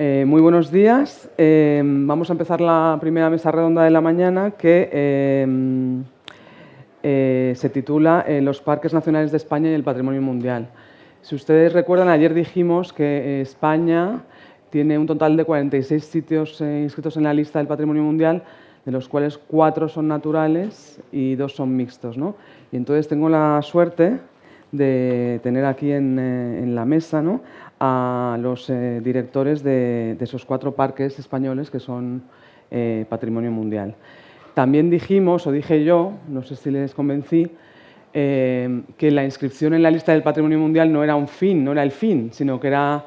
Muy buenos días. Vamos a empezar la primera mesa redonda de la mañana que se titula Los Parques Nacionales de España y el Patrimonio Mundial. Si ustedes recuerdan, ayer dijimos que España tiene un total de 46 sitios inscritos en la lista del Patrimonio Mundial, de los cuales 4 son naturales y 2 son mixtos, ¿no? Y entonces tengo la suerte de tener aquí en la mesa, ¿no?, a los directores de esos 4 parques españoles que son Patrimonio Mundial. También dijimos, o dije yo, no sé si les convencí, que la inscripción en la lista del Patrimonio Mundial no era un fin, no era el fin, sino que era,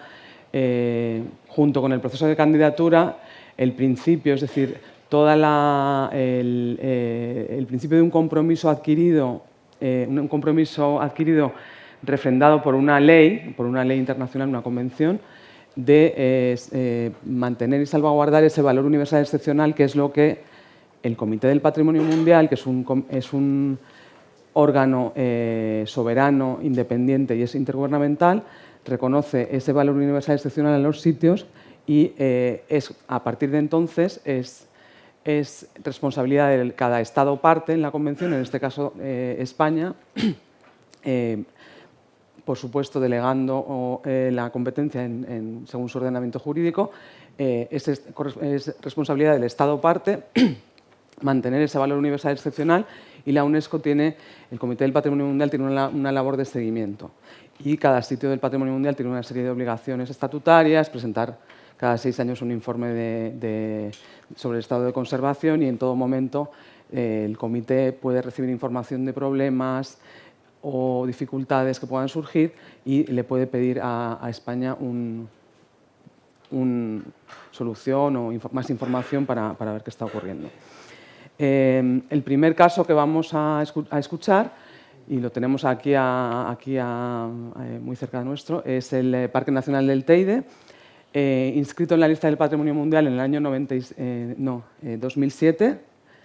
junto con el proceso de candidatura, el principio, es decir, el principio de un compromiso adquirido refrendado por una ley internacional, una convención, de mantener y salvaguardar ese valor universal excepcional, que es lo que el Comité del Patrimonio Mundial, que es un órgano soberano, independiente y es intergubernamental, reconoce ese valor universal excepcional en los sitios y a partir de entonces es responsabilidad de cada Estado parte en la Convención, en este caso España, por supuesto delegando la competencia según su ordenamiento jurídico, es responsabilidad del Estado parte mantener ese valor universal excepcional, y la UNESCO el Comité del Patrimonio Mundial tiene una labor de seguimiento. Y cada sitio del Patrimonio Mundial tiene una serie de obligaciones estatutarias, presentar cada 6 años un informe sobre el estado de conservación, y en todo momento el comité puede recibir información de problemas o dificultades que puedan surgir y le puede pedir a España una solución o más información para ver qué está ocurriendo. El primer caso que vamos a escuchar, y lo tenemos aquí muy cerca de nuestro, es el Parque Nacional del Teide, inscrito en la lista del Patrimonio Mundial en el año 2007,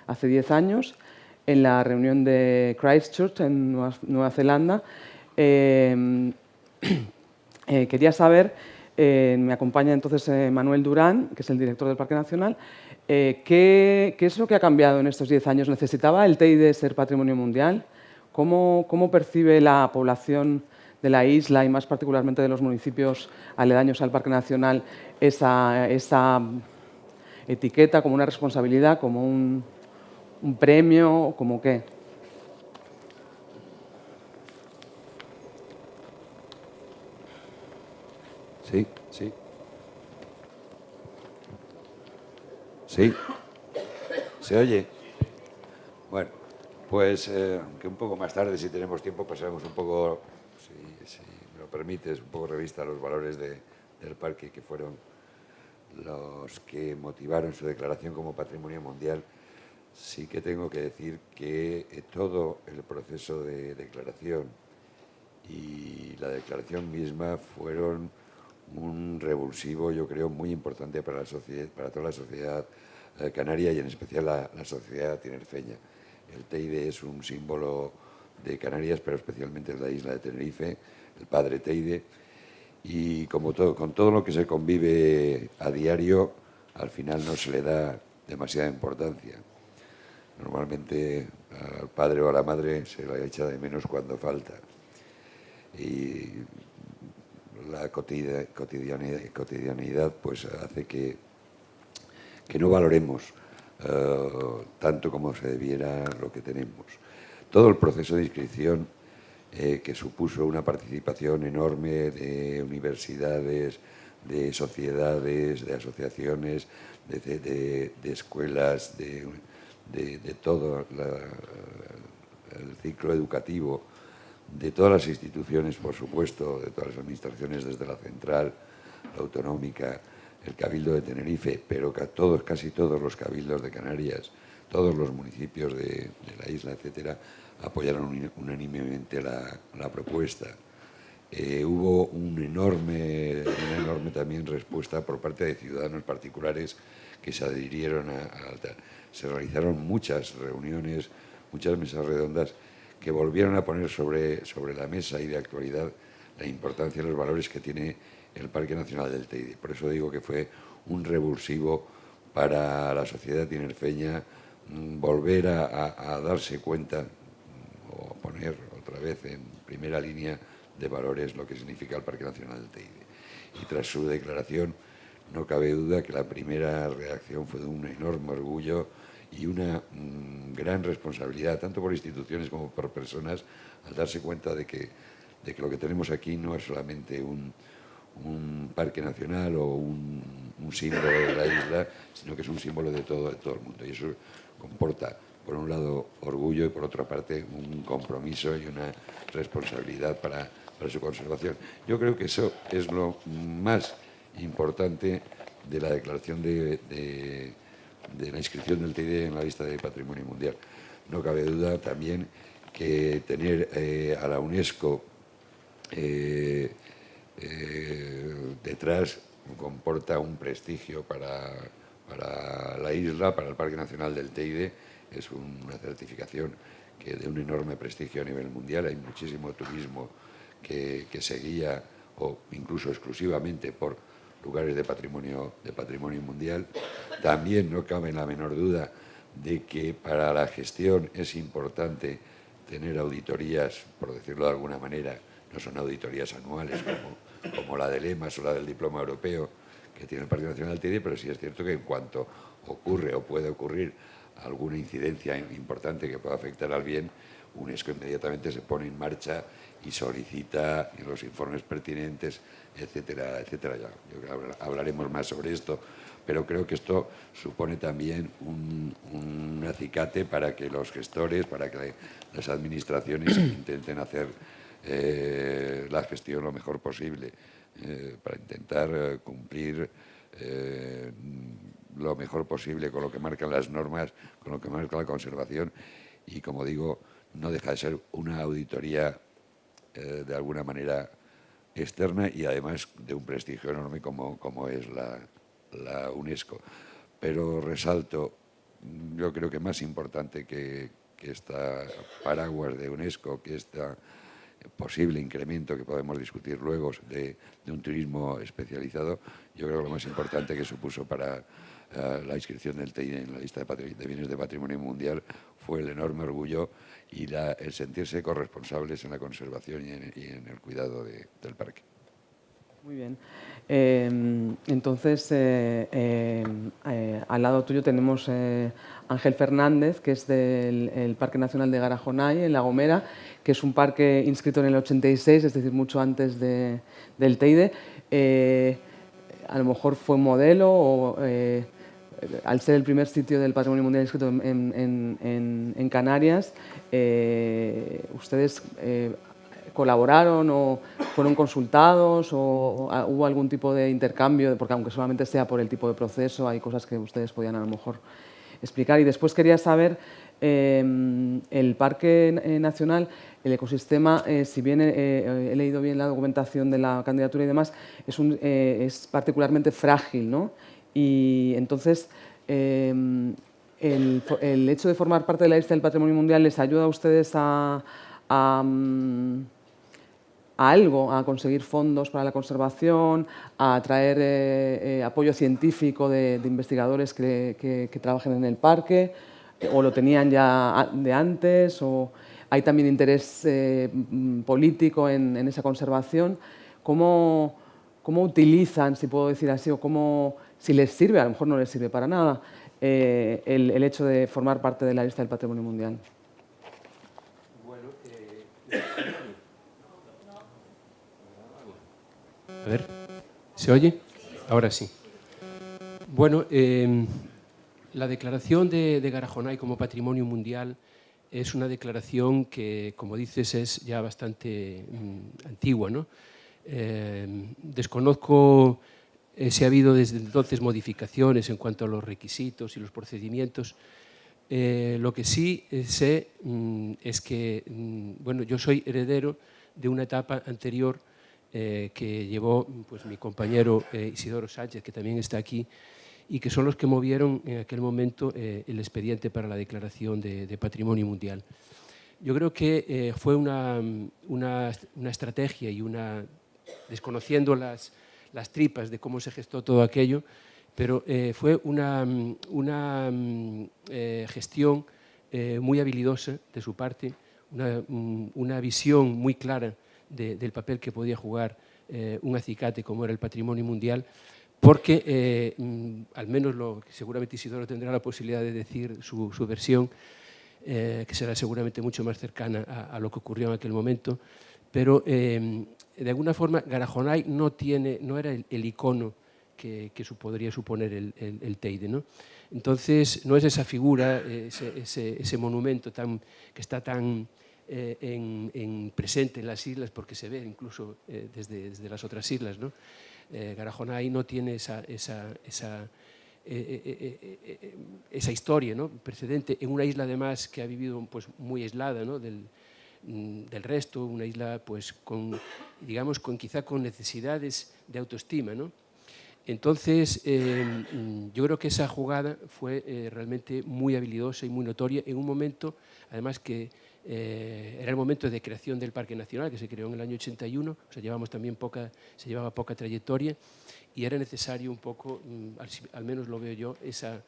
hace 10 años, en la reunión de Christchurch, en Nueva Zelanda. Quería saber, me acompaña entonces Manuel Durán, que es el director del Parque Nacional, ¿qué es lo que ha cambiado en estos 10 años? ¿Necesitaba el Teide ser Patrimonio Mundial? ¿Cómo percibe la población de la isla y más particularmente de los municipios aledaños al Parque Nacional esa etiqueta, como una responsabilidad, como un premio, como qué? Sí, sí. Sí. ¿Se oye? Bueno, pues que un poco más tarde, si tenemos tiempo, pasaremos un poco, si me lo permites, un poco revista a los valores del parque, que fueron los que motivaron su declaración como Patrimonio Mundial. Sí que tengo que decir que todo el proceso de declaración y la declaración misma fueron un revulsivo, yo creo, muy importante para la sociedad, para toda la sociedad canaria y en especial la sociedad tinerfeña. El Teide es un símbolo de Canarias, pero especialmente de la isla de Tenerife, el padre Teide, y con todo lo que se convive a diario, al final no se le da demasiada importancia. Normalmente al padre o a la madre se la echa de menos cuando falta. Y la cotidianeidad pues hace que no valoremos tanto como se debiera lo que tenemos. Todo el proceso de inscripción que supuso una participación enorme de universidades, de sociedades, de asociaciones, de escuelas, de todo el ciclo educativo, de todas las instituciones, por supuesto, de todas las administraciones, desde la central, la autonómica, el Cabildo de Tenerife, pero casi todos los cabildos de Canarias, todos los municipios de la isla, etcétera, apoyaron unánimemente la propuesta. Hubo una enorme también respuesta por parte de ciudadanos particulares que se adhirieron se realizaron muchas reuniones, muchas mesas redondas que volvieron a poner sobre la mesa y de actualidad la importancia y los valores que tiene el Parque Nacional del Teide. Por eso digo que fue un revulsivo para la sociedad tinerfeña volver a darse cuenta o poner otra vez en primera línea de valores lo que significa el Parque Nacional del Teide. Y tras su declaración, no cabe duda que la primera reacción fue de un enorme orgullo y una gran responsabilidad, tanto por instituciones como por personas, al darse cuenta de que lo que tenemos aquí no es solamente un parque nacional o un símbolo de la isla, sino que es un símbolo de todo el mundo. Y eso comporta, por un lado, orgullo y, por otra parte, un compromiso y una responsabilidad para su conservación. Yo creo que eso es lo más importante de la declaración de la inscripción del Teide en la lista de Patrimonio Mundial. No cabe duda también que tener a la UNESCO detrás comporta un prestigio para la isla, para el Parque Nacional del Teide. Es una certificación que de un enorme prestigio a nivel mundial. Hay muchísimo turismo que se guía, o incluso exclusivamente, por lugares de patrimonio mundial. También no cabe la menor duda de que para la gestión es importante tener auditorías, por decirlo de alguna manera. No son auditorías anuales como la del EMAS o la del Diploma Europeo que tiene el Parque Nacional del Teide, pero sí es cierto que en cuanto ocurre o puede ocurrir alguna incidencia importante que pueda afectar al bien, UNESCO inmediatamente se pone en marcha y solicita los informes pertinentes, etcétera, etcétera. Ya, hablaremos más sobre esto, pero creo que esto supone también un acicate para que los gestores, para que las administraciones intenten hacer la gestión lo mejor posible, para intentar cumplir lo mejor posible con lo que marcan las normas, con lo que marca la conservación, y, como digo, no deja de ser una auditoría de alguna manera externa y además de un prestigio enorme como es la UNESCO. Pero resalto, yo creo que más importante que esta paraguas de UNESCO, que esta posible incremento que podemos discutir luego de un turismo especializado, yo creo que lo más importante que supuso para la inscripción del Teide en la lista de bienes de patrimonio mundial fue el enorme orgullo y el sentirse corresponsables en la conservación y en el cuidado del parque. Muy bien. Entonces, al lado tuyo tenemos Ángel Fernández, que es del Parque Nacional de Garajonay, en La Gomera, que es un parque inscrito en el 86, es decir, mucho antes del Teide. A lo mejor fue un modelo o, al ser el primer sitio del Patrimonio Mundial inscrito en Canarias, ustedes colaboraron o fueron consultados o hubo algún tipo de intercambio, porque aunque solamente sea por el tipo de proceso, hay cosas que ustedes podían a lo mejor explicar. Y después quería saber, el Parque Nacional, el ecosistema, si bien he leído bien la documentación de la candidatura y demás, es particularmente frágil, ¿no? Y entonces, el hecho de formar parte de la lista del Patrimonio Mundial les ayuda a ustedes a algo, a conseguir fondos para la conservación, a atraer apoyo científico de investigadores que trabajen en el parque, o lo tenían ya de antes, o hay también interés político en esa conservación. ¿Cómo utilizan, si puedo decir así, o si les sirve, a lo mejor no les sirve para nada, el hecho de formar parte de la lista del Patrimonio Mundial? A ver, ¿se oye? Ahora sí. Bueno, la declaración de Garajonay como Patrimonio Mundial es una declaración que, como dices, es ya bastante antigua, ¿no? Desconozco si ha habido desde entonces modificaciones en cuanto a los requisitos y los procedimientos. Lo que sí sé es que, bueno, yo soy heredero de una etapa anterior que llevó pues, mi compañero Isidoro Sánchez, que también está aquí, y que son los que movieron en aquel momento el expediente para la declaración de Patrimonio Mundial. Yo creo que fue una estrategia y desconociendo las las tripas de cómo se gestó todo aquello, pero fue una gestión muy habilidosa de su parte, una visión muy clara del papel que podía jugar un acicate como era el patrimonio mundial, porque, al menos seguramente Isidoro tendrá la posibilidad de decir su versión, que será seguramente mucho más cercana a lo que ocurrió en aquel momento, pero de alguna forma Garajonay no era el icono que podría suponer el Teide, ¿no? Entonces, no es esa figura, ese monumento que está tan presente en las islas, porque se ve incluso desde las otras islas, ¿no? Garajonay no tiene esa historia, ¿no?, precedente en una isla además que ha vivido pues, muy aislada, ¿no?, del resto, una isla pues, quizá con necesidades de autoestima, ¿no? Entonces, yo creo que esa jugada fue realmente muy habilidosa y muy notoria en un momento, además que era el momento de creación del Parque Nacional, que se creó en el año 81, o sea, se llevaba poca trayectoria, y era necesario un poco, al menos lo veo yo, esa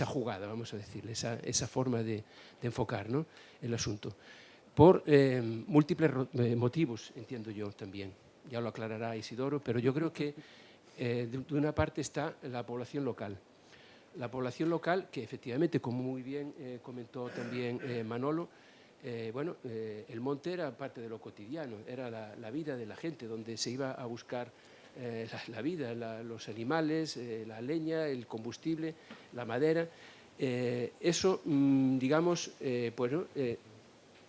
jugada, vamos a decirle, esa forma de enfocar, ¿no?, el asunto. Por múltiples motivos, entiendo yo también. Ya lo aclarará Isidoro, pero yo creo que de una parte está la población local. La población local, que efectivamente, como muy bien comentó también Manolo, el monte era parte de lo cotidiano, era la vida de la gente, donde se iba a buscar la vida, los animales, la leña, el combustible, la madera. Eso, digamos,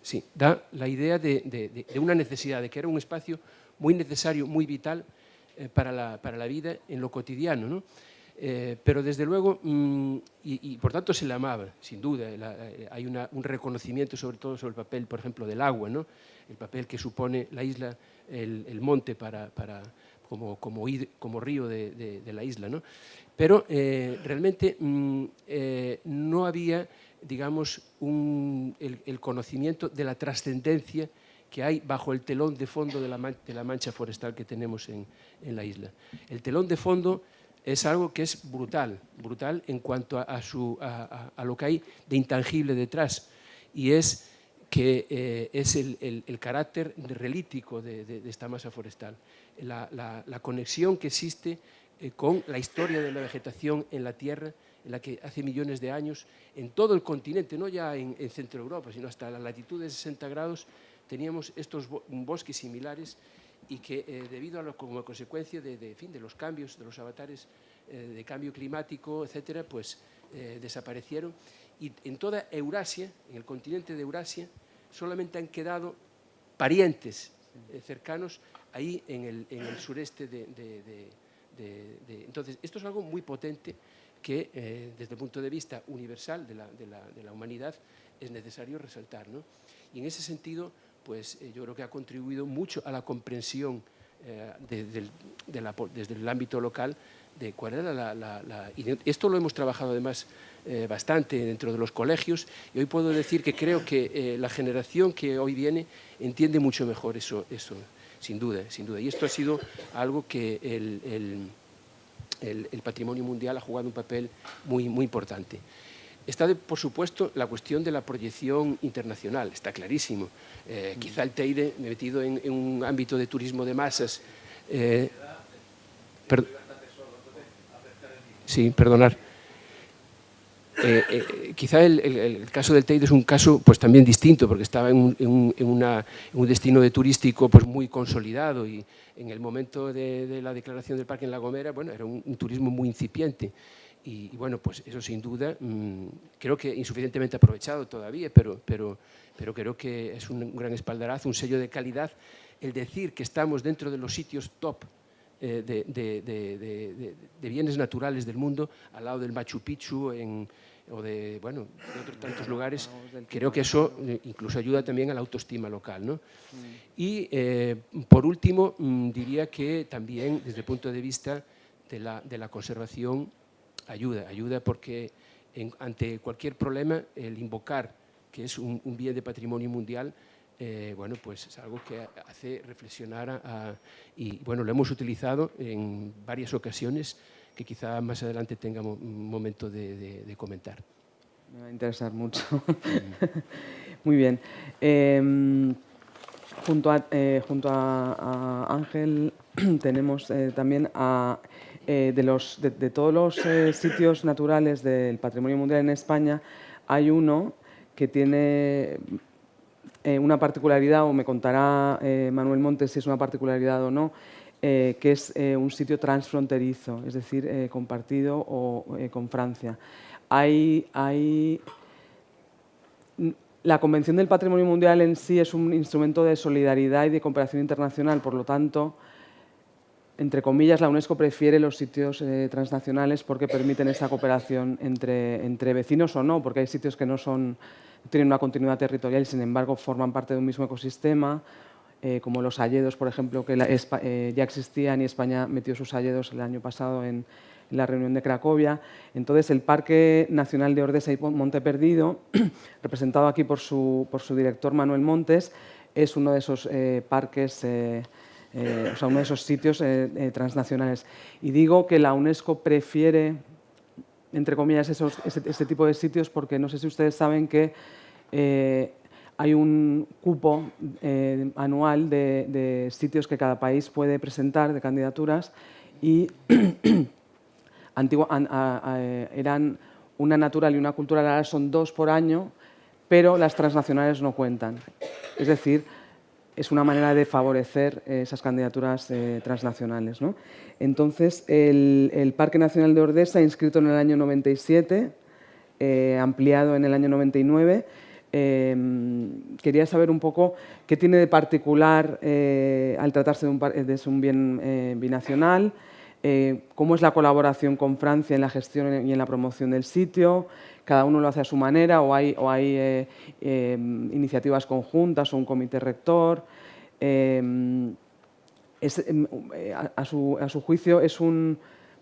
sí, da la idea de una necesidad, de que era un espacio muy necesario, muy vital para la vida en lo cotidiano, ¿no? Pero desde luego, y por tanto se le amaba, sin duda. Hay un reconocimiento sobre todo sobre el papel, por ejemplo, del agua, ¿no?, el papel que supone la isla, el monte como río de la isla, ¿no? Pero realmente no había, digamos, el conocimiento de la trascendencia que hay bajo el telón de fondo de la mancha forestal que tenemos en la isla. El telón de fondo es algo que es brutal en cuanto a lo que hay de intangible detrás, y es que es el carácter relítico de esta masa forestal, la conexión que existe con la historia de la vegetación en la Tierra, en la que hace millones de años, en todo el continente, no ya en Centro Europa, sino hasta la latitud de 60 grados, teníamos estos bosques similares, y que como consecuencia de los cambios, de los avatares de cambio climático, etcétera, pues desaparecieron. Y en toda Eurasia, en el continente de Eurasia, solamente han quedado parientes cercanos ahí en el sureste Entonces, esto es algo muy potente que desde el punto de vista universal de la humanidad es necesario resaltar, ¿no? Y en ese sentido, pues yo creo que ha contribuido mucho a la comprensión desde el ámbito local de cuál era esto lo hemos trabajado además bastante dentro de los colegios, y hoy puedo decir que creo que la generación que hoy viene entiende mucho mejor eso sin duda. Y esto ha sido algo que el patrimonio mundial ha jugado un papel muy, muy importante. Está, por supuesto, la cuestión de la proyección internacional, está clarísimo. Quizá el Teide, metido en un ámbito de turismo de masas... sí, perdonar. Quizá el caso del Teide es un caso pues, también distinto, porque estaba en un destino turístico pues, muy consolidado, y en el momento de la declaración del Parque en La Gomera, bueno, era un turismo muy incipiente. Y bueno, pues eso sin duda, creo que insuficientemente aprovechado todavía, pero creo que es un gran espaldarazo, un sello de calidad, el decir que estamos dentro de los sitios top de bienes naturales del mundo, al lado del Machu Picchu o de otros tantos lugares. Creo que eso incluso ayuda también a la autoestima local, ¿no? Y por último, diría que también desde el punto de vista de la conservación ayuda porque ante cualquier problema el invocar que es un bien de patrimonio mundial bueno, pues es algo que hace reflexionar y bueno, lo hemos utilizado en varias ocasiones que quizá más adelante tengamos un momento de comentar. Me va a interesar mucho. Muy bien. Junto a Ángel tenemos también de todos los sitios naturales del Patrimonio Mundial en España, hay uno que tiene una particularidad, o me contará Manuel Montes si es una particularidad o no, que es un sitio transfronterizo, es decir, compartido con Francia. La Convención del Patrimonio Mundial en sí es un instrumento de solidaridad y de cooperación internacional, por lo tanto, entre comillas, la UNESCO prefiere los sitios transnacionales porque permiten esa cooperación entre vecinos o no, porque hay sitios que no tienen una continuidad territorial y, sin embargo, forman parte de un mismo ecosistema, como los hayedos, por ejemplo, que ya existían y España metió sus hayedos el año pasado en la reunión de Cracovia. Entonces, el Parque Nacional de Ordesa y Monte Perdido, representado aquí por su director Manuel Montes, es uno de esos parques, o sea, uno de esos sitios transnacionales. Y digo que la UNESCO prefiere, entre comillas, ese tipo de sitios porque no sé si ustedes saben que hay un cupo anual de sitios que cada país puede presentar, de candidaturas, y eran una natural y una cultural, ahora son 2 por año, pero las transnacionales no cuentan. Es decir, es una manera de favorecer esas candidaturas transnacionales, ¿no? Entonces, el Parque Nacional de Ordesa, inscrito en el año 97, ampliado en el año 99, quería saber un poco qué tiene de particular al tratarse de un bien binacional, cómo es la colaboración con Francia en la gestión y en la promoción del sitio. Cada uno lo hace a su manera o hay iniciativas conjuntas o un comité rector. A su juicio es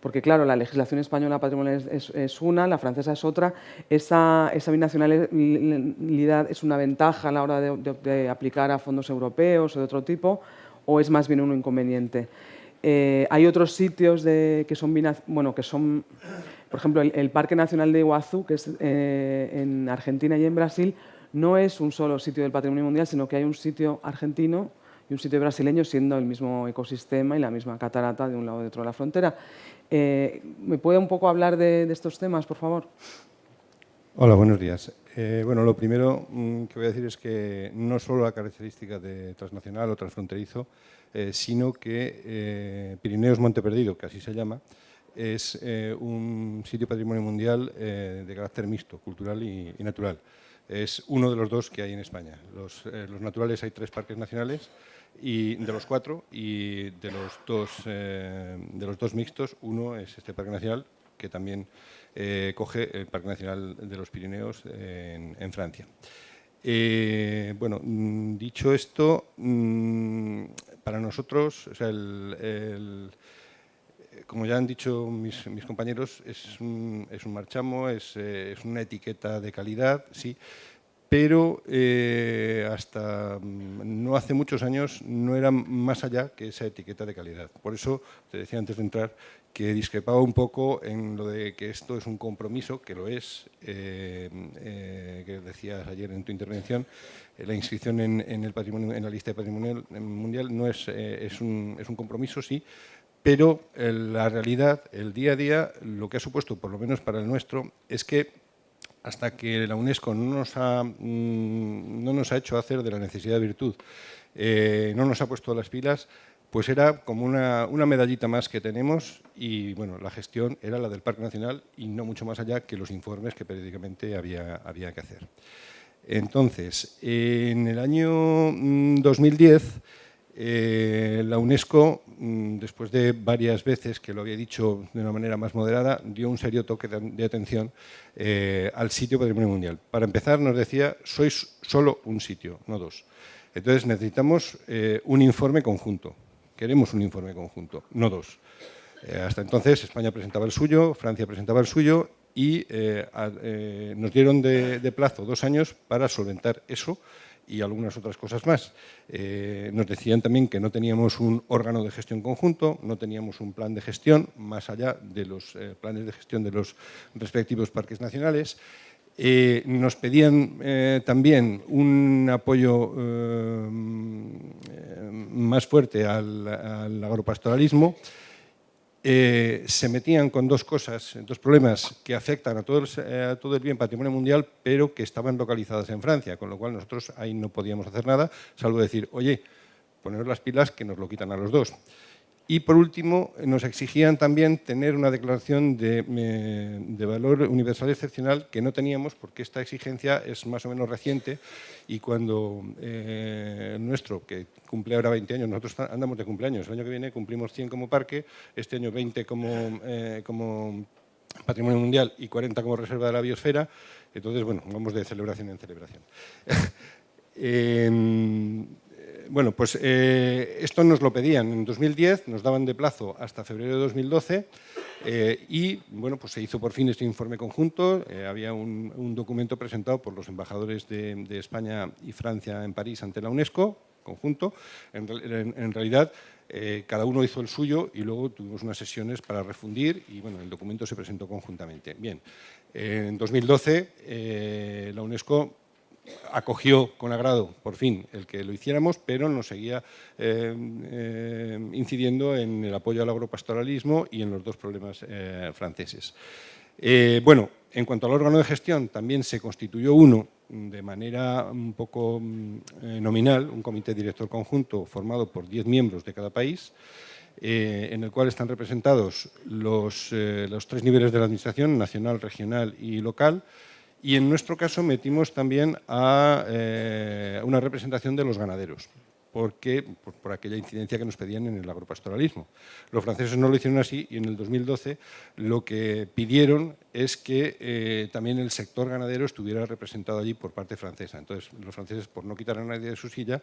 porque claro, la legislación española patrimonial es una, la francesa es otra. Esa binacionalidad es una ventaja a la hora de aplicar a fondos europeos o de otro tipo, o es más bien un inconveniente. Hay otros sitios que son, por ejemplo, el Parque Nacional de Iguazú, que es en Argentina y en Brasil, no es un solo sitio del Patrimonio Mundial, sino que hay un sitio argentino y un sitio brasileño, siendo el mismo ecosistema y la misma catarata de un lado y de otro de la frontera. ¿Me puede un poco hablar de estos temas, por favor? Hola, buenos días. Bueno, lo primero que voy a decir es que no solo la característica de transnacional o transfronterizo, sino que Pirineos Monte Perdido, que así se llama, es un sitio patrimonio mundial de carácter mixto, cultural y natural. Es uno de los 2 que hay en España. Los naturales hay 3 parques nacionales, y de los 4, y de los dos mixtos, uno es este Parque Nacional, que también coge el Parque Nacional de los Pirineos en Francia. Bueno, dicho esto, para nosotros, o sea, como ya han dicho mis compañeros, es un marchamo, es una etiqueta de calidad, sí, pero hasta no hace muchos años no era más allá que esa etiqueta de calidad. Por eso, te decía antes de entrar, que discrepaba un poco en lo de que esto es un compromiso, que lo es, que decías ayer en tu intervención. La inscripción en la lista de patrimonio mundial no es un compromiso, sí, pero la realidad, el día a día, lo que ha supuesto, por lo menos para el nuestro, es que hasta que la UNESCO no nos ha hecho hacer de la necesidad virtud, no nos ha puesto las pilas, pues era como una medallita más que tenemos y bueno, la gestión era la del Parque Nacional y no mucho más allá que los informes que periódicamente había que hacer. Entonces, en el año 2010, la UNESCO, después de varias veces que lo había dicho de una manera más moderada, dio un serio toque de atención al sitio Patrimonio Mundial. Para empezar, nos decía, sois solo un sitio, no 2. Entonces, necesitamos un informe conjunto. Queremos un informe conjunto, no 2. Hasta entonces, España presentaba el suyo, Francia presentaba el suyo y nos dieron de plazo 2 años para solventar eso y algunas otras cosas más. Nos decían también que no teníamos un órgano de gestión conjunto, no teníamos un plan de gestión, más allá de los planes de gestión de los respectivos parques nacionales. Nos pedían también un apoyo más fuerte al agropastoralismo. Se metían con dos cosas, dos problemas que afectan a todo el bien patrimonio mundial, pero que estaban localizadas en Francia, con lo cual nosotros ahí no podíamos hacer nada, salvo decir, oye, poneros las pilas que nos lo quitan a los dos. Y por último, nos exigían también tener una declaración de valor universal excepcional que no teníamos, porque esta exigencia es más o menos reciente y cuando el nuestro, que cumple ahora 20 años, nosotros andamos de cumpleaños, el año que viene cumplimos 100 como parque, este año 20 como patrimonio mundial y 40 como reserva de la biosfera, entonces, bueno, vamos de celebración en celebración. Bueno, pues esto nos lo pedían en 2010, nos daban de plazo hasta febrero de 2012 y bueno, pues se hizo por fin este informe conjunto. Había un documento presentado por los embajadores de España y Francia en París ante la UNESCO, conjunto. En realidad, cada uno hizo el suyo y luego tuvimos unas sesiones para refundir y bueno, el documento se presentó conjuntamente. Bien, en 2012 la UNESCO acogió con agrado, por fin, el que lo hiciéramos, pero nos seguía incidiendo en el apoyo al agropastoralismo y en los dos problemas franceses. Bueno, en cuanto al órgano de gestión, también se constituyó uno de manera un poco nominal, un comité director conjunto formado por 10 miembros de cada país, en el cual están representados los 3 niveles de la administración, nacional, regional y local. Y en nuestro caso metimos también a una representación de los ganaderos, porque por aquella incidencia que nos pedían en el agropastoralismo. Los franceses no lo hicieron así y en el 2012 lo que pidieron es que también el sector ganadero estuviera representado allí por parte francesa. Entonces los franceses, por no quitar a nadie de su silla,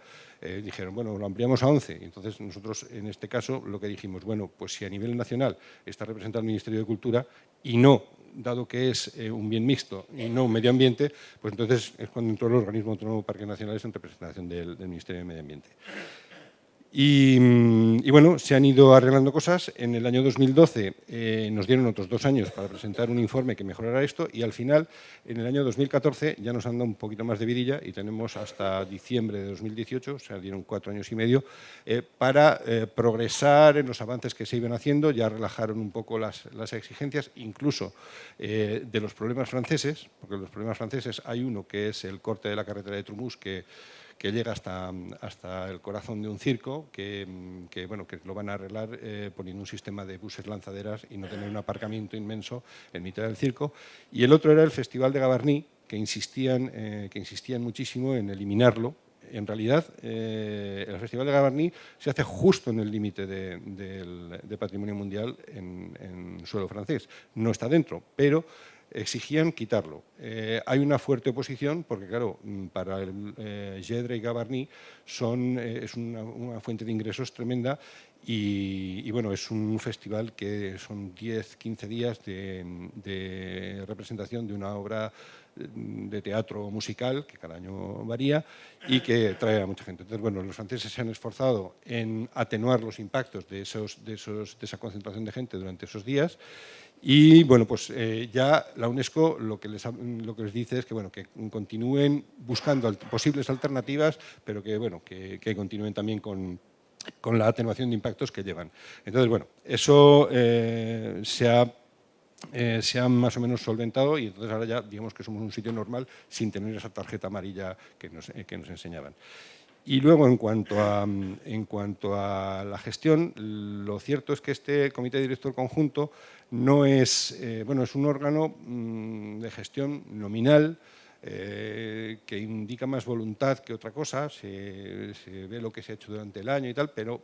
dijeron, bueno, lo ampliamos a 11. Y entonces nosotros en este caso lo que dijimos, bueno, pues si a nivel nacional está representado el Ministerio de Cultura y no, dado que es un bien mixto y no un medio ambiente, pues entonces es cuando entró el organismo autónomo de parques nacionales en representación del Ministerio de Medio Ambiente. Y bueno, se han ido arreglando cosas. En el año 2012 nos dieron otros 2 años para presentar un informe que mejorara esto y al final, en el año 2014, ya nos han dado un poquito más de vidilla y tenemos hasta diciembre de 2018, o sea, dieron 4 años y medio, para progresar en los avances que se iban haciendo. Ya relajaron un poco las exigencias, incluso de los problemas franceses, porque los problemas franceses hay uno que es el corte de la carretera de Trumús, que llega hasta el corazón de un circo, que lo van a arreglar poniendo un sistema de buses lanzaderas y no tener un aparcamiento inmenso en mitad del circo. Y el otro era el Festival de Gavarnie, que insistían muchísimo en eliminarlo. En realidad, el Festival de Gavarnie se hace justo en el límite de patrimonio mundial en suelo francés. No está dentro, pero exigían quitarlo. Hay una fuerte oposición porque, claro, para el Gedre y Gavarnie es una fuente de ingresos tremenda y bueno, es un festival que son 10-15 días de representación de una obra de teatro musical, que cada año varía, y que trae a mucha gente. Entonces, bueno, los franceses se han esforzado en atenuar los impactos de esa concentración de gente durante esos días. Y bueno, pues ya la UNESCO lo que les dice es que, bueno, que continúen buscando posibles alternativas, pero que, bueno, que continúen también con la atenuación de impactos que llevan. Entonces, bueno, eso se ha más o menos solventado y entonces ahora ya digamos que somos un sitio normal sin tener esa tarjeta amarilla que nos enseñaban. Y luego, en cuanto a la gestión, lo cierto es que este comité director conjunto no es, es un órgano de gestión nominal que indica más voluntad que otra cosa. Se ve lo que se ha hecho durante el año y tal, pero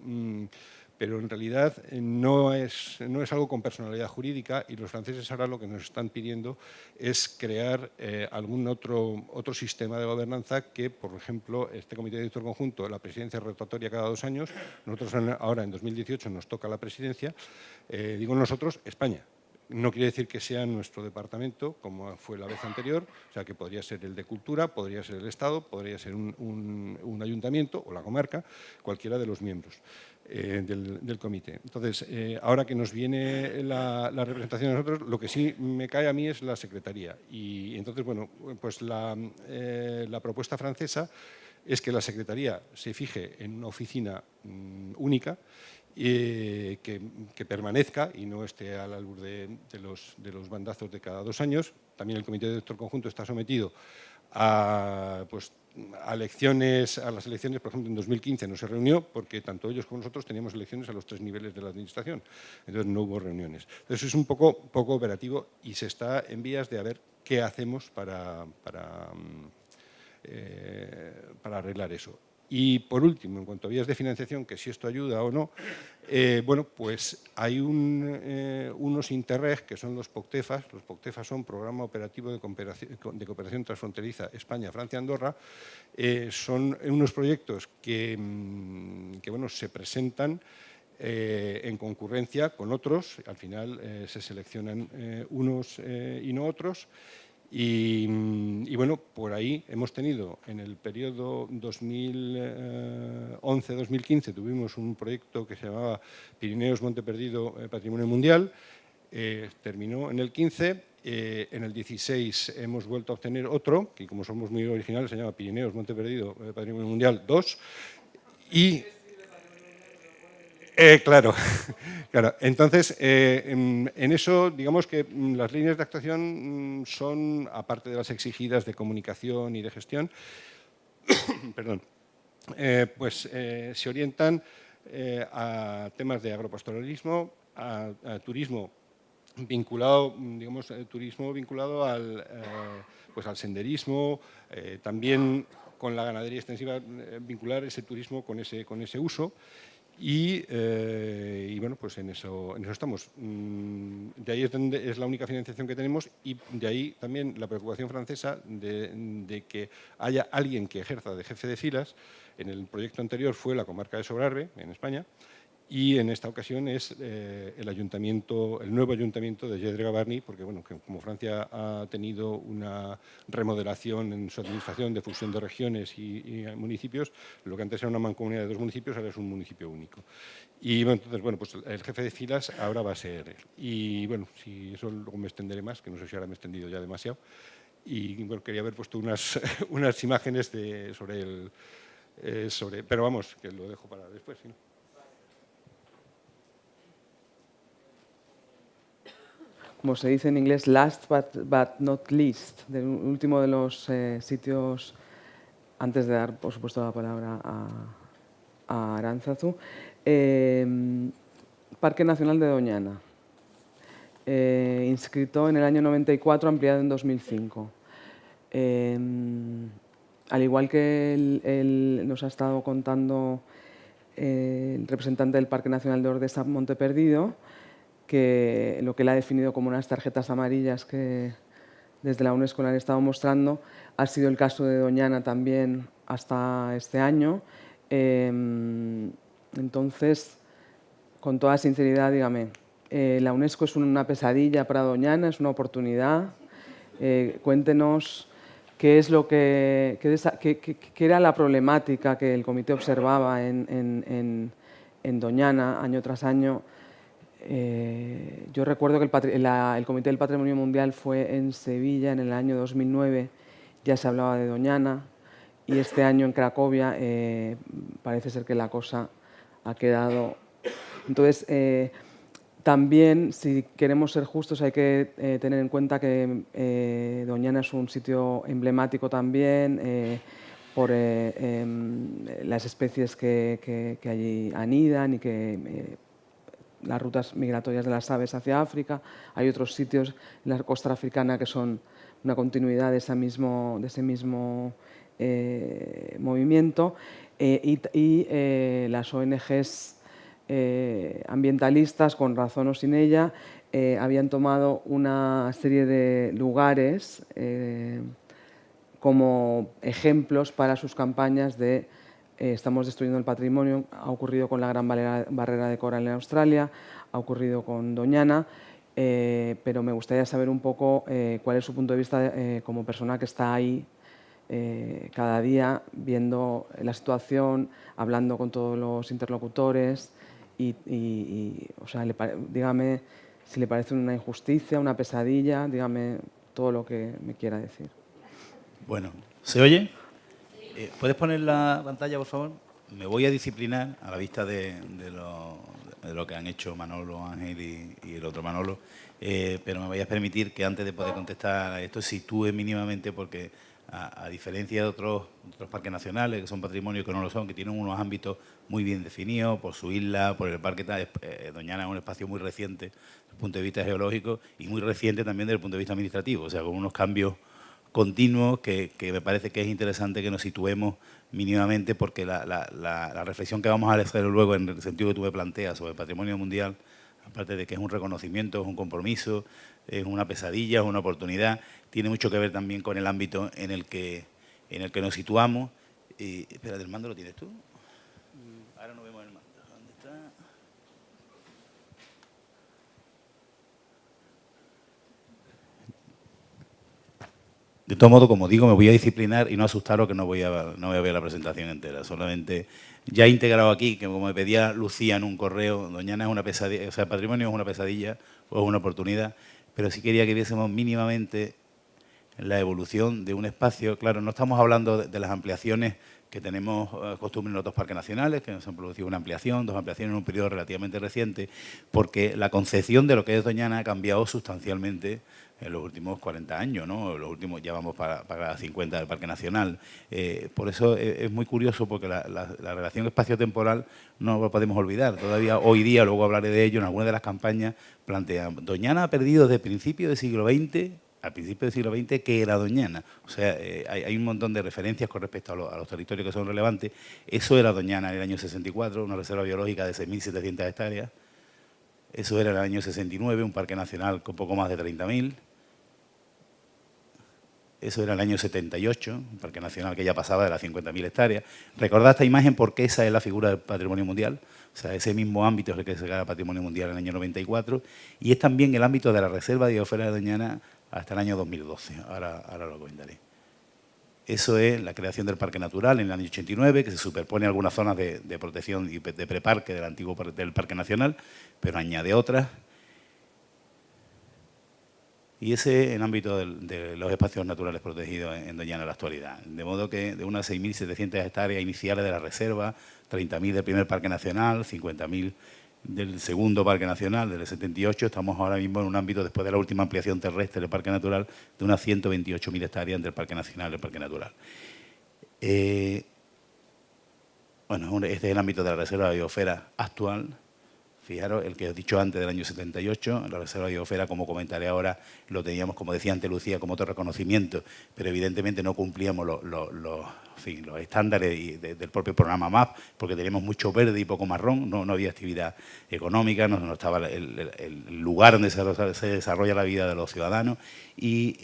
en realidad no es algo con personalidad jurídica y los franceses ahora lo que nos están pidiendo es crear algún otro sistema de gobernanza que, por ejemplo, este comité director conjunto, la presidencia rotatoria cada 2 años, nosotros ahora en 2018 nos toca la presidencia, digo nosotros, España. No quiere decir que sea nuestro departamento, como fue la vez anterior, o sea, que podría ser el de Cultura, podría ser el Estado, podría ser un ayuntamiento o la comarca, cualquiera de los miembros del comité. Entonces, ahora que nos viene la representación de nosotros, lo que sí me cae a mí es la secretaría. Y entonces, bueno, pues la propuesta francesa es que la secretaría se fije en una oficina única, que permanezca y no esté al albur de los bandazos de cada 2 años. También el Comité Director Conjunto está sometido a las elecciones, por ejemplo, en 2015 no se reunió porque tanto ellos como nosotros teníamos elecciones a los 3 niveles de la administración, entonces no hubo reuniones. Entonces es un poco operativo y se está en vías de a ver qué hacemos para arreglar eso. Y por último, en cuanto a vías de financiación, que si esto ayuda o no, bueno, pues hay unos Interreg que son los POCTEFAS. Los POCTEFAS son Programa Operativo de Cooperación Transfronteriza España, Francia, Andorra. Son unos proyectos que bueno, se presentan en concurrencia con otros. Al final se seleccionan unos y no otros. Y bueno, por ahí hemos tenido en el periodo 2011-2015 tuvimos un proyecto que se llamaba Pirineos Monte Perdido Patrimonio Mundial, terminó en el 15, en el 16 hemos vuelto a obtener otro, que como somos muy originales se llama Pirineos Monte Perdido Patrimonio Mundial 2, y claro, claro. Entonces, en eso, digamos que las líneas de actuación son, aparte de las exigidas de comunicación y de gestión, perdón, pues se orientan a temas de agropastoralismo, a turismo vinculado, digamos, turismo vinculado pues al senderismo, también con la ganadería extensiva, vincular ese turismo con ese uso. Y bueno, pues en eso estamos. De ahí es la única financiación que tenemos y de ahí también la preocupación francesa de que haya alguien que ejerza de jefe de filas. En el proyecto anterior fue la comarca de Sobrarbe, en España, y en esta ocasión es el nuevo ayuntamiento de Lledre-Gavarnie, porque bueno, que como Francia ha tenido una remodelación en su administración de fusión de regiones y municipios, lo que antes era una mancomunidad de 2 municipios ahora es un municipio único. Y bueno, entonces, bueno, pues el jefe de filas ahora va a ser él. Y bueno, si eso luego me extenderé más, que no sé si ahora me he extendido ya demasiado. Y bueno, quería haber puesto unas imágenes sobre pero vamos, que lo dejo para después, ¿sí? Como se dice en inglés, last but not least, del último de los sitios, antes de dar, por supuesto, la palabra a Arantzazu, Parque Nacional de Doñana, inscrito en el año 94, ampliado en 2005. Al igual que él nos ha estado contando el representante del Parque Nacional de Ordesa Monte Perdido, que lo que él ha definido como unas tarjetas amarillas que desde la UNESCO le han estado mostrando, ha sido el caso de Doñana también hasta este año. Entonces, con toda sinceridad, dígame, la UNESCO es una pesadilla para Doñana, es una oportunidad. Cuéntenos qué es lo qué era la problemática que el comité observaba en Doñana año tras año. Yo recuerdo que el Comité del Patrimonio Mundial fue en Sevilla en el año 2009, ya se hablaba de Doñana, y este año en Cracovia parece ser que la cosa ha quedado. Entonces, también, si queremos ser justos, hay que tener en cuenta que Doñana es un sitio emblemático también por las especies que allí anidan y que las rutas migratorias de las aves hacia África. Hay otros sitios en la costa africana que son una continuidad de ese mismo movimiento. Y las ONGs ambientalistas, con razón o sin ella, habían tomado una serie de lugares como ejemplos para sus campañas de estamos destruyendo el patrimonio. Ha ocurrido con la Gran Barrera de Coral en Australia, ha ocurrido con Doñana, pero me gustaría saber un poco cuál es su punto de vista como persona que está ahí cada día viendo la situación, hablando con todos los interlocutores o sea, dígame si le parece una injusticia, una pesadilla, dígame todo lo que me quiera decir. Bueno, ¿se oye? ¿Puedes poner la pantalla, por favor? Me voy a disciplinar a la vista de lo que han hecho Manolo, Ángel y el otro Manolo, pero me vais a permitir que antes de poder contestar a esto sitúe mínimamente, porque a diferencia de otros parques nacionales, que son patrimonios que no lo son, que tienen unos ámbitos muy bien definidos por su isla, por el parque, Doñana es un espacio muy reciente desde el punto de vista geológico y muy reciente también desde el punto de vista administrativo, o sea, con unos cambios continuos que me parece que es interesante que nos situemos mínimamente, porque la reflexión que vamos a hacer luego, en el sentido que tú me planteas sobre el patrimonio mundial, aparte de que es un reconocimiento, es un compromiso, es una pesadilla, es una oportunidad, tiene mucho que ver también con el ámbito en el que nos situamos. Espérate, ¿el mando lo tienes tú? Ahora no vemos el mando. ¿Dónde está? De todo modo, como digo, me voy a disciplinar y no asustaros que no voy a ver la presentación entera. Solamente ya he integrado aquí, que como me pedía Lucía en un correo, Doñana es una pesadilla, o sea, el patrimonio es una pesadilla o es una oportunidad, pero sí quería que viésemos mínimamente la evolución de un espacio. Claro, no estamos hablando de las ampliaciones que tenemos costumbre en otros parques nacionales, que nos han producido una ampliación, 2 ampliaciones en un periodo relativamente reciente, porque la concepción de lo que es Doñana ha cambiado sustancialmente en los últimos 40 años, ¿no? Los últimos, ya vamos para 50 del Parque Nacional. Por eso es muy curioso, porque la relación espacio-temporal no lo podemos olvidar. Todavía hoy día, luego hablaré de ello, en algunas de las campañas plantean, Doñana ha perdido desde principios del siglo XX, al principio del siglo XX, que era Doñana. O sea, hay un montón de referencias con respecto a los territorios que son relevantes. Eso era Doñana en el año 64, una reserva biológica de 6.700 hectáreas. Eso era en el año 69, un parque nacional con poco más de 30.000. Eso era el año 78, un parque nacional que ya pasaba de las 50.000 hectáreas. Recordad esta imagen porque esa es la figura del patrimonio mundial. O sea, ese mismo ámbito es el que se queda patrimonio mundial en el año 94. Y es también el ámbito de la Reserva de Biosfera de Doñana hasta el año 2012. Ahora lo comentaré. Eso es la creación del Parque Natural en el año 89, que se superpone a algunas zonas de protección y de preparque del antiguo del Parque Nacional, pero añade otras. Y ese es el ámbito de los espacios naturales protegidos en Doñana en la actualidad. De modo que de unas 6.700 hectáreas iniciales de la reserva, 30.000 del primer parque nacional, 50.000 del segundo parque nacional, del 78, estamos ahora mismo en un ámbito, después de la última ampliación terrestre del parque natural, de unas 128.000 hectáreas entre el parque nacional y el parque natural. Bueno, este es el ámbito de la reserva de biosfera actual. Fijaros, el que os he dicho antes del año 78, la reserva de biosfera, como comentaré ahora, lo teníamos, como decía antes Lucía, como otro reconocimiento, pero evidentemente no cumplíamos los estándares del propio programa MAP, porque teníamos mucho verde y poco marrón, no había actividad económica, no estaba el lugar donde se desarrolla la vida de los ciudadanos, y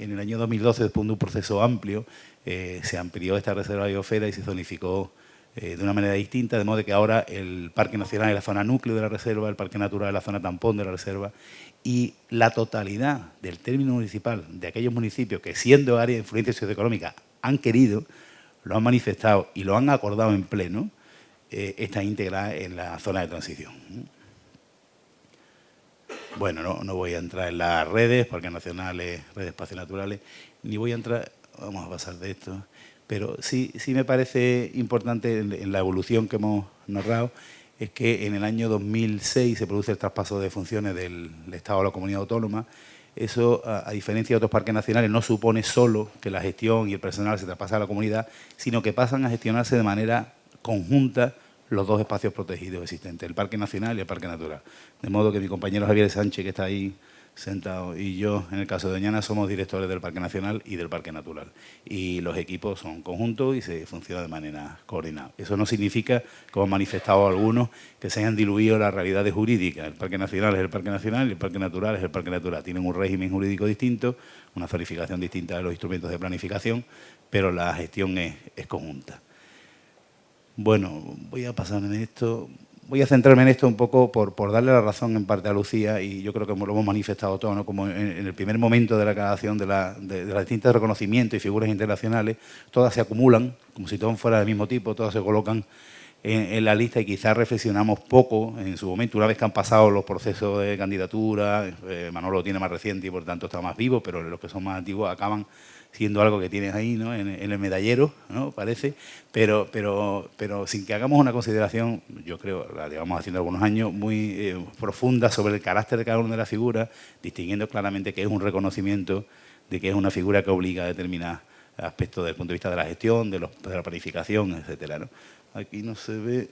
en el año 2012, después de un proceso amplio, se amplió esta reserva de biosfera y se zonificó de una manera distinta, de modo que ahora el Parque Nacional es la zona núcleo de la reserva, el Parque Natural es la zona tampón de la reserva, y la totalidad del término municipal de aquellos municipios que, siendo área de influencia socioeconómica, han querido, lo han manifestado y lo han acordado en pleno, está íntegra en la zona de transición. Bueno, no voy a entrar en las redes, parques nacionales, redes espacios naturales, ni voy a entrar, vamos a pasar de esto. Pero sí me parece importante en la evolución que hemos narrado, es que en el año 2006 se produce el traspaso de funciones del Estado a la comunidad autónoma. Eso, a diferencia de otros parques nacionales, no supone solo que la gestión y el personal se traspasa a la comunidad, sino que pasan a gestionarse de manera conjunta los 2 espacios protegidos existentes, el Parque Nacional y el Parque Natural. De modo que mi compañero Javier Sánchez, que está ahí sentado, y yo, en el caso de Doñana, somos directores del Parque Nacional y del Parque Natural. Y los equipos son conjuntos y se funciona de manera coordinada. Eso no significa, como han manifestado algunos, que se hayan diluido las realidades jurídicas. El Parque Nacional es el Parque Nacional y el Parque Natural es el Parque Natural. Tienen un régimen jurídico distinto, una zonificación distinta de los instrumentos de planificación, pero la gestión es conjunta. Bueno, voy a pasarme esto. voy a centrarme en esto un poco por darle la razón en parte a Lucía, y yo creo que lo hemos manifestado todo, ¿no? Como en el primer momento de la creación de las distintos reconocimientos y figuras internacionales, todas se acumulan, como si todas fueran del mismo tipo, todas se colocan en la lista y quizás reflexionamos poco en su momento, una vez que han pasado los procesos de candidatura. Manolo lo tiene más reciente y por tanto está más vivo, pero los que son más antiguos acaban siendo algo que tienes ahí, ¿no? en el medallero, ¿no? Parece, pero sin que hagamos una consideración, yo creo, la llevamos haciendo algunos años, muy profunda sobre el carácter de cada una de las figuras, distinguiendo claramente que es un reconocimiento de que es una figura que obliga a determinados aspectos desde el punto de vista de la gestión, de la planificación, etcétera, ¿no? Aquí no se ve,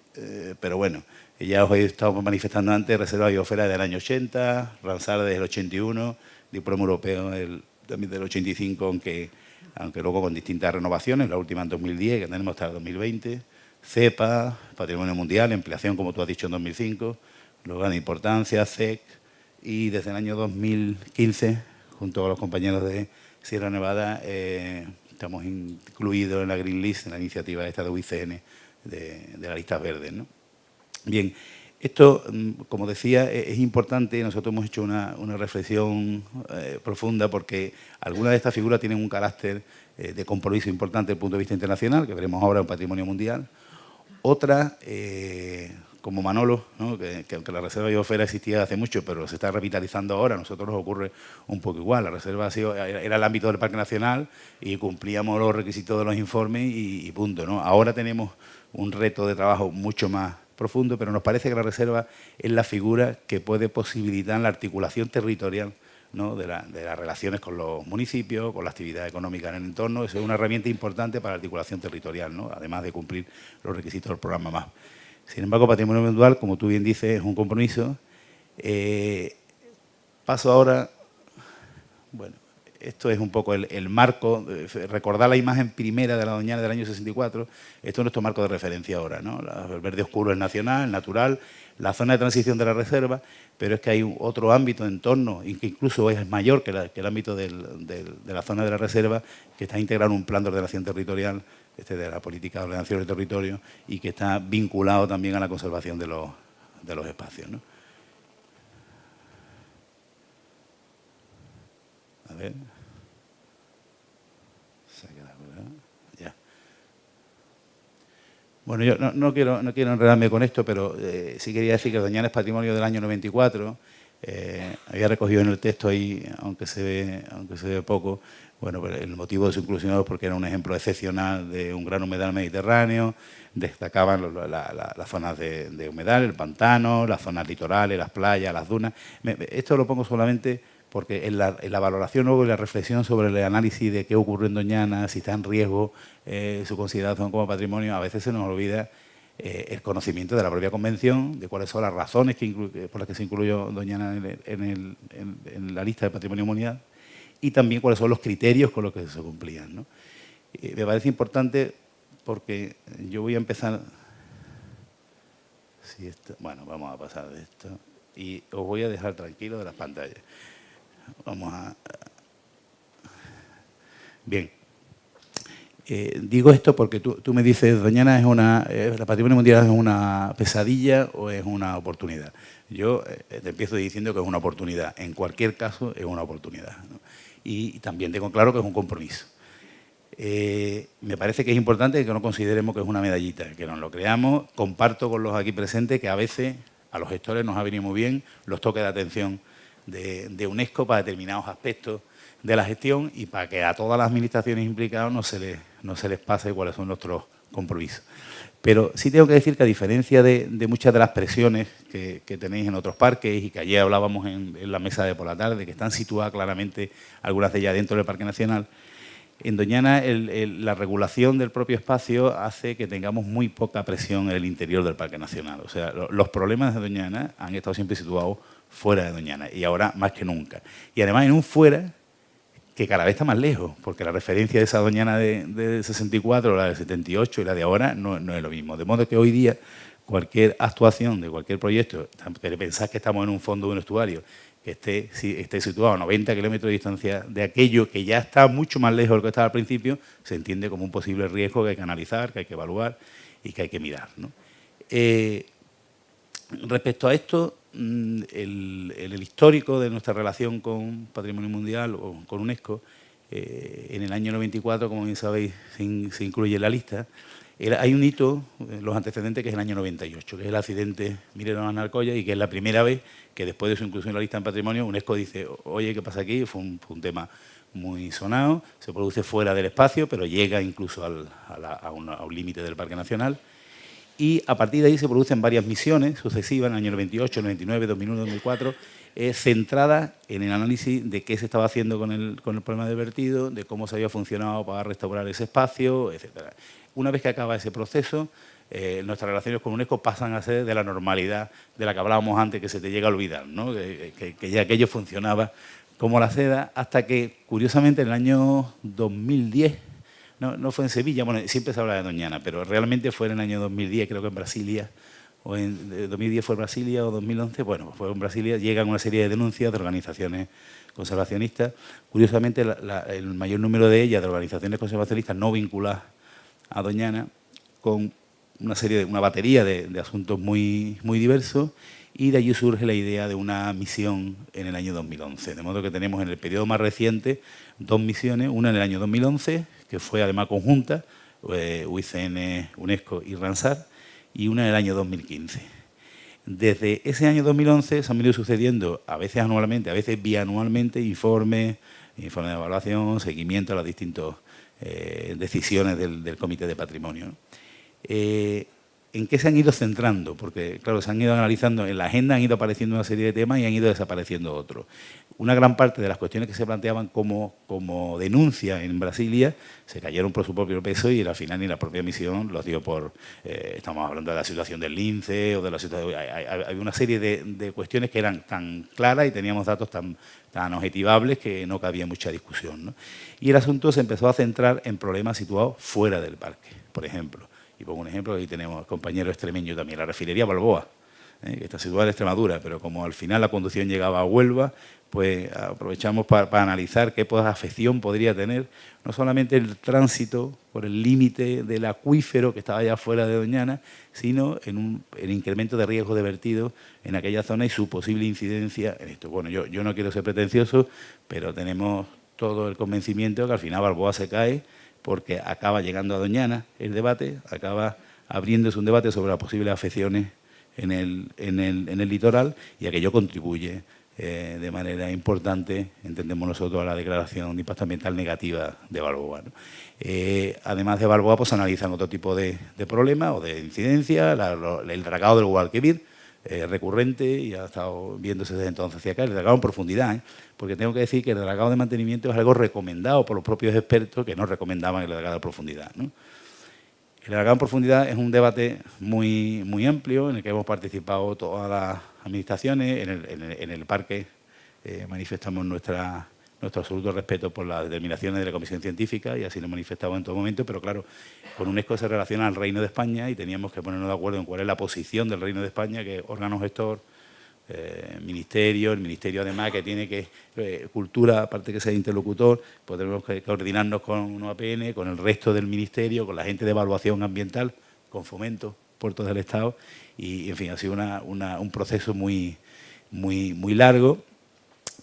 pero bueno, ya os he estado manifestando antes, Reserva Biosfera del año 80, Ramsar desde el 81, Diploma Europeo también del 85, aunque luego con distintas renovaciones, la última en 2010, que tenemos hasta el 2020, CEPA, Patrimonio Mundial, Ampliación, como tú has dicho, en 2005, lugar de importancia, CEC, y desde el año 2015, junto con los compañeros de Sierra Nevada, estamos incluidos en la Green List, en la iniciativa esta de UICN, de las listas verdes, ¿no? Bien, esto, como decía, es importante. Nosotros hemos hecho una reflexión profunda porque algunas de estas figuras tienen un carácter de compromiso importante desde el punto de vista internacional, que veremos ahora en Patrimonio Mundial. Otras, como Manolo, ¿no? que aunque la Reserva Biosfera existía hace mucho, pero se está revitalizando ahora, a nosotros nos ocurre un poco igual. La Reserva era el ámbito del Parque Nacional y cumplíamos los requisitos de los informes y punto, ¿no? Ahora tenemos un reto de trabajo mucho más profundo, pero nos parece que la Reserva es la figura que puede posibilitar la articulación territorial, ¿no? de las relaciones con los municipios, con la actividad económica en el entorno. Eso es una herramienta importante para la articulación territorial, ¿no? Además de cumplir los requisitos del programa MAP. Sin embargo, Patrimonio Mundial, como tú bien dices, es un compromiso. Paso ahora, bueno, esto es un poco el marco, recordar la imagen primera de la Doñana del año 64, esto es nuestro marco de referencia ahora, ¿no? El verde oscuro es nacional, natural, la zona de transición de la reserva, pero es que hay otro ámbito en torno, y que incluso es mayor que el ámbito de la zona de la reserva, que está integrado en un plan de ordenación territorial, de la política de ordenación del territorio, y que está vinculado también a la conservación de los espacios, ¿no? A ver. Se ha quedado, ¿verdad? Ya. Bueno, yo no quiero enredarme con esto, pero sí quería decir que Doñana es patrimonio del año 94. Había recogido en el texto ahí, aunque se ve poco, bueno, pero el motivo de su inclusión es porque era un ejemplo excepcional de un gran humedal mediterráneo. Destacaban las zonas de humedal, el pantano, las zonas litorales, las playas, las dunas. Esto lo pongo solamente porque en la valoración luego y la reflexión sobre el análisis de qué ocurre en Doñana, si está en riesgo su consideración como patrimonio, a veces se nos olvida el conocimiento de la propia convención, de cuáles son las razones por las que se incluyó Doñana en la lista de Patrimonio Mundial, y también cuáles son los criterios con los que se cumplían, ¿no? Me parece importante porque yo voy a empezar... bueno, vamos a pasar de esto y os voy a dejar tranquilo de las pantallas. Vamos a... Bien. Digo esto porque tú me dices, Doñana ¿el Patrimonio Mundial es una pesadilla o es una oportunidad? Yo te empiezo diciendo que es una oportunidad. En cualquier caso, es una oportunidad, ¿no? Y también tengo claro que es un compromiso. Me parece que es importante que no consideremos que es una medallita, que nos lo creamos. Comparto con los aquí presentes que a veces a los gestores nos ha venido muy bien los toques de atención de UNESCO para determinados aspectos de la gestión y para que a todas las administraciones implicadas no se les pase cuáles son nuestros compromisos. Pero sí tengo que decir que a diferencia de muchas de las presiones que tenéis en otros parques y que ayer hablábamos en la mesa de por la tarde, que están situadas claramente algunas de ellas dentro del Parque Nacional, en Doñana la regulación del propio espacio hace que tengamos muy poca presión en el interior del Parque Nacional. O sea, los problemas de Doñana han estado siempre situados fuera de Doñana y ahora más que nunca. Y además en un fuera que cada vez está más lejos, porque la referencia de esa Doñana de 64, la de 78 y la de ahora no es lo mismo. De modo que hoy día cualquier actuación de cualquier proyecto, pensad que estamos en un fondo de un estuario, que esté situado a 90 kilómetros de distancia de aquello que ya está mucho más lejos de lo que estaba al principio, se entiende como un posible riesgo que hay que analizar, que hay que evaluar y que hay que mirar, ¿no? Respecto a esto, el histórico de nuestra relación con Patrimonio Mundial o con UNESCO, en el año 94, como bien sabéis, se incluye en la lista. Hay un hito, los antecedentes, que es el año 98, que es el accidente minero en Alcoya, y que es la primera vez que después de su inclusión en la lista en patrimonio, UNESCO dice, oye, ¿qué pasa aquí? Fue un tema muy sonado, se produce fuera del espacio, pero llega incluso a un límite del Parque Nacional. Y a partir de ahí se producen varias misiones sucesivas, en el año 98, 99, 2001, 2004, centradas en el análisis de qué se estaba haciendo con el problema del vertido, de cómo se había funcionado para restaurar ese espacio, etc. Una vez que acaba ese proceso, nuestras relaciones con UNESCO pasan a ser de la normalidad de la que hablábamos antes, que se te llega a olvidar, ¿no? Que ya aquello funcionaba como la seda, hasta que, curiosamente, en el año 2010, no fue en Sevilla, bueno, siempre se habla de Doñana, pero realmente fue en el año 2010, creo que en Brasilia, o en 2010 fue en Brasilia o 2011, bueno, fue en Brasilia, llegan una serie de denuncias de organizaciones conservacionistas. Curiosamente, el mayor número de ellas, de organizaciones conservacionistas no vinculadas a Doñana, con una batería de asuntos muy, muy diversos, y de allí surge la idea de una misión en el año 2011. De modo que tenemos en el periodo más reciente 2 misiones, una en el año 2011, que fue además conjunta, UICN, UNESCO y RANSAR, y una en el año 2015. Desde ese año 2011 se han venido sucediendo, a veces anualmente, a veces bianualmente, informes de evaluación, seguimiento a las distintas decisiones del Comité de Patrimonio, ¿no? ¿En qué se han ido centrando? Porque, claro, se han ido analizando, en la agenda han ido apareciendo una serie de temas y han ido desapareciendo otros. Una gran parte de las cuestiones que se planteaban como denuncia en Brasilia se cayeron por su propio peso, y al final ni la propia misión los dio por... estamos hablando de la situación del lince o de la situación... Hay una serie de cuestiones que eran tan claras y teníamos datos tan objetivables que no cabía mucha discusión, ¿no? Y el asunto se empezó a centrar en problemas situados fuera del parque, por ejemplo. Y pongo un ejemplo, ahí tenemos compañero extremeño también, la refinería Balboa, que está situada en Extremadura, pero como al final la conducción llegaba a Huelva, pues aprovechamos para analizar qué afección podría tener no solamente el tránsito por el límite del acuífero que estaba allá fuera de Doñana, sino en el incremento de riesgo de vertido en aquella zona y su posible incidencia en esto. Bueno, yo no quiero ser pretencioso, pero tenemos todo el convencimiento de que al final Balboa se cae, porque acaba llegando a Doñana el debate, acaba abriéndose un debate sobre las posibles afecciones en el litoral, y aquello contribuye de manera importante, entendemos nosotros, a la declaración de impacto ambiental negativa de Balboa, ¿no? Además de Balboa, pues analizan otro tipo de problemas o de incidencia, el dragado del Guadalquivir, recurrente, y ha estado viéndose desde entonces hacia acá, el dragado en profundidad, porque tengo que decir que el dragado de mantenimiento es algo recomendado por los propios expertos, que no recomendaban el dragado de profundidad, ¿no? El dragado en profundidad es un debate muy, muy amplio, en el que hemos participado todas las administraciones. En el parque manifestamos nuestro absoluto respeto por las determinaciones de la Comisión Científica, y así lo manifestamos en todo momento, pero claro, con UNESCO se relaciona al Reino de España, y teníamos que ponernos de acuerdo en cuál es la posición del Reino de España, que es órgano gestor, ministerio, el ministerio además que tiene que, cultura, aparte que sea interlocutor, pues tenemos que coordinarnos con UAPN, con el resto del ministerio, con la gente de evaluación ambiental, con Fomento, Puertos del Estado, y en fin, ha sido un proceso muy, muy, muy largo,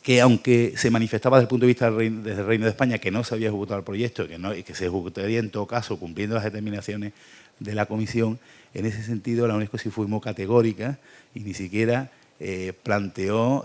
que aunque se manifestaba desde el punto de vista desde el Reino de España que no se había ejecutado el proyecto, y que se ejecutaría en todo caso cumpliendo las determinaciones de la Comisión, en ese sentido la UNESCO sí fue muy categórica y ni siquiera planteó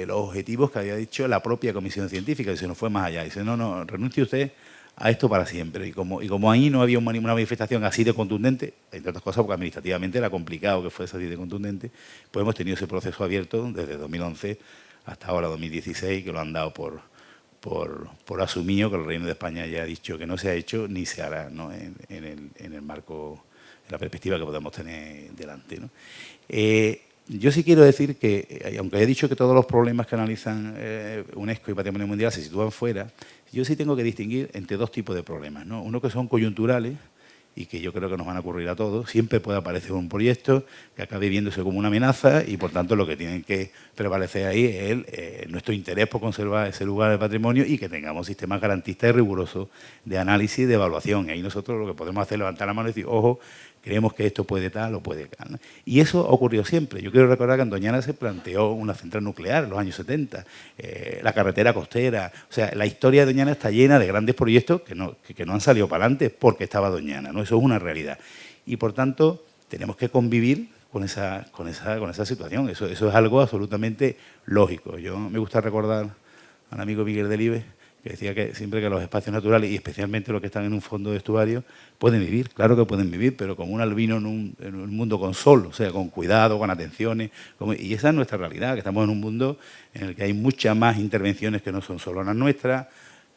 los objetivos que había dicho la propia Comisión Científica, y se nos fue más allá. Dice, no, renuncie usted a esto para siempre. Y como ahí no había una manifestación así de contundente, entre otras cosas porque administrativamente era complicado que fuese así de contundente, pues hemos tenido ese proceso abierto desde 2011 hasta ahora 2016, que lo han dado por asumido, que el Reino de España ya ha dicho que no se ha hecho ni se hará, ¿no? en el marco, en la perspectiva que podemos tener delante, ¿no? Yo sí quiero decir que, aunque he dicho que todos los problemas que analizan UNESCO y Patrimonio Mundial se sitúan fuera, yo sí tengo que distinguir entre dos tipos de problemas, ¿no? Uno que son coyunturales y que yo creo que nos van a ocurrir a todos. Siempre puede aparecer un proyecto que acabe viéndose como una amenaza, y por tanto lo que tiene que prevalecer ahí es nuestro interés por conservar ese lugar de patrimonio, y que tengamos sistemas garantistas y rigurosos de análisis y de evaluación. Y ahí nosotros lo que podemos hacer es levantar la mano y decir, ojo, creemos que esto puede tal o puede tal, ¿no? Y eso ha ocurrido siempre. Yo quiero recordar que en Doñana se planteó una central nuclear en los años 70, la carretera costera. O sea, la historia de Doñana está llena de grandes proyectos que no han salido para adelante porque estaba Doñana, ¿no? Eso es una realidad. Y por tanto, tenemos que convivir con esa situación. Eso es algo absolutamente lógico. Yo me gusta recordar al amigo Miguel Delibes, que decía que siempre que los espacios naturales, y especialmente los que están en un fondo de estuario, pueden vivir, claro que pueden vivir, pero como un albino en un mundo con sol, o sea, con cuidado, con atenciones. Y esa es nuestra realidad, que estamos en un mundo en el que hay muchas más intervenciones que no son solo las nuestras,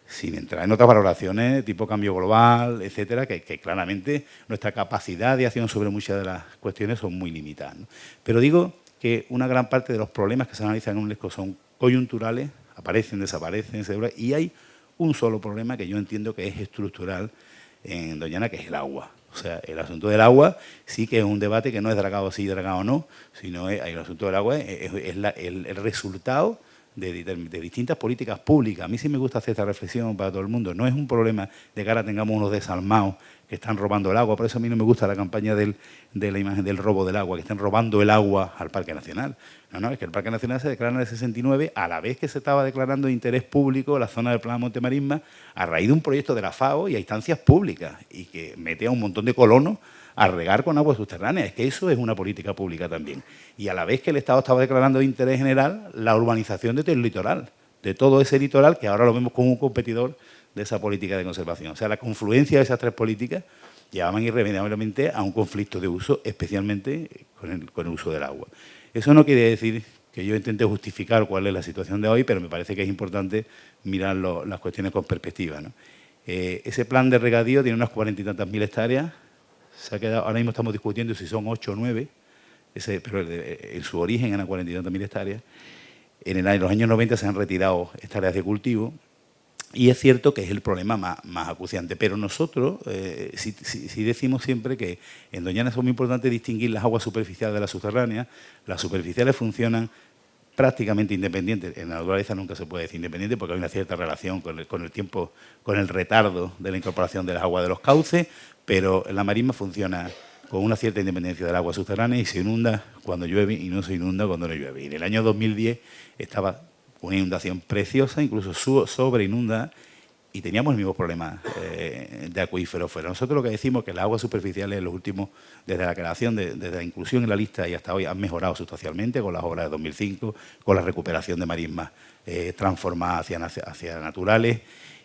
sin entrar en otras valoraciones tipo cambio global, etcétera, que claramente nuestra capacidad de acción sobre muchas de las cuestiones son muy limitadas, ¿no? Pero digo que una gran parte de los problemas que se analizan en UNESCO son coyunturales, aparecen, desaparecen, y hay un solo problema que yo entiendo que es estructural en Doñana, que es el agua. O sea, el asunto del agua sí que es un debate que no es dragado sí, dragado no, sino el asunto del agua es el resultado de distintas políticas públicas. A mí sí me gusta hacer esta reflexión para todo el mundo. No es un problema de que ahora tengamos unos desalmados que están robando el agua. Por eso a mí no me gusta la campaña de la imagen del robo del agua, que están robando el agua al Parque Nacional. No, es que el Parque Nacional se declara en el 69 a la vez que se estaba declarando de interés público la zona del Plan Montemarisma a raíz de un proyecto de la FAO y a instancias públicas y que mete a un montón de colonos a regar con agua subterránea. Es que eso es una política pública también. Y a la vez que el Estado estaba declarando de interés general la urbanización de todo el litoral, de todo ese litoral que ahora lo vemos como un competidor de esa política de conservación. O sea, la confluencia de esas tres políticas llevaban irremediablemente a un conflicto de uso, especialmente con el uso del agua. Eso no quiere decir que yo intente justificar cuál es la situación de hoy, pero me parece que es importante mirar las cuestiones con perspectiva, ¿no? Ese plan de regadío tiene unas 40 y tantas mil hectáreas. Se ha quedado, ahora mismo estamos discutiendo si son 8 o 9, pero en su origen eran 40 y tantas mil hectáreas. En los años 90 se han retirado hectáreas de cultivo y es cierto que es el problema más acuciante. Pero nosotros sí decimos siempre que en Doñana es muy importante distinguir las aguas superficiales de las subterráneas. Las superficiales funcionan prácticamente independientes. En la naturaleza nunca se puede decir independiente porque hay una cierta relación con el tiempo, con el retardo de la incorporación de las aguas de los cauces, pero la marisma funciona con una cierta independencia del agua subterránea y se inunda cuando llueve y no se inunda cuando no llueve. Y en el año 2010 estaba una inundación preciosa, incluso sobre inunda, y teníamos el mismo problema de acuíferos fuera. Nosotros lo que decimos es que las aguas superficiales en los últimos, desde la creación, desde la inclusión en la lista y hasta hoy, han mejorado sustancialmente con las obras de 2005, con la recuperación de marismas transformadas hacia naturales,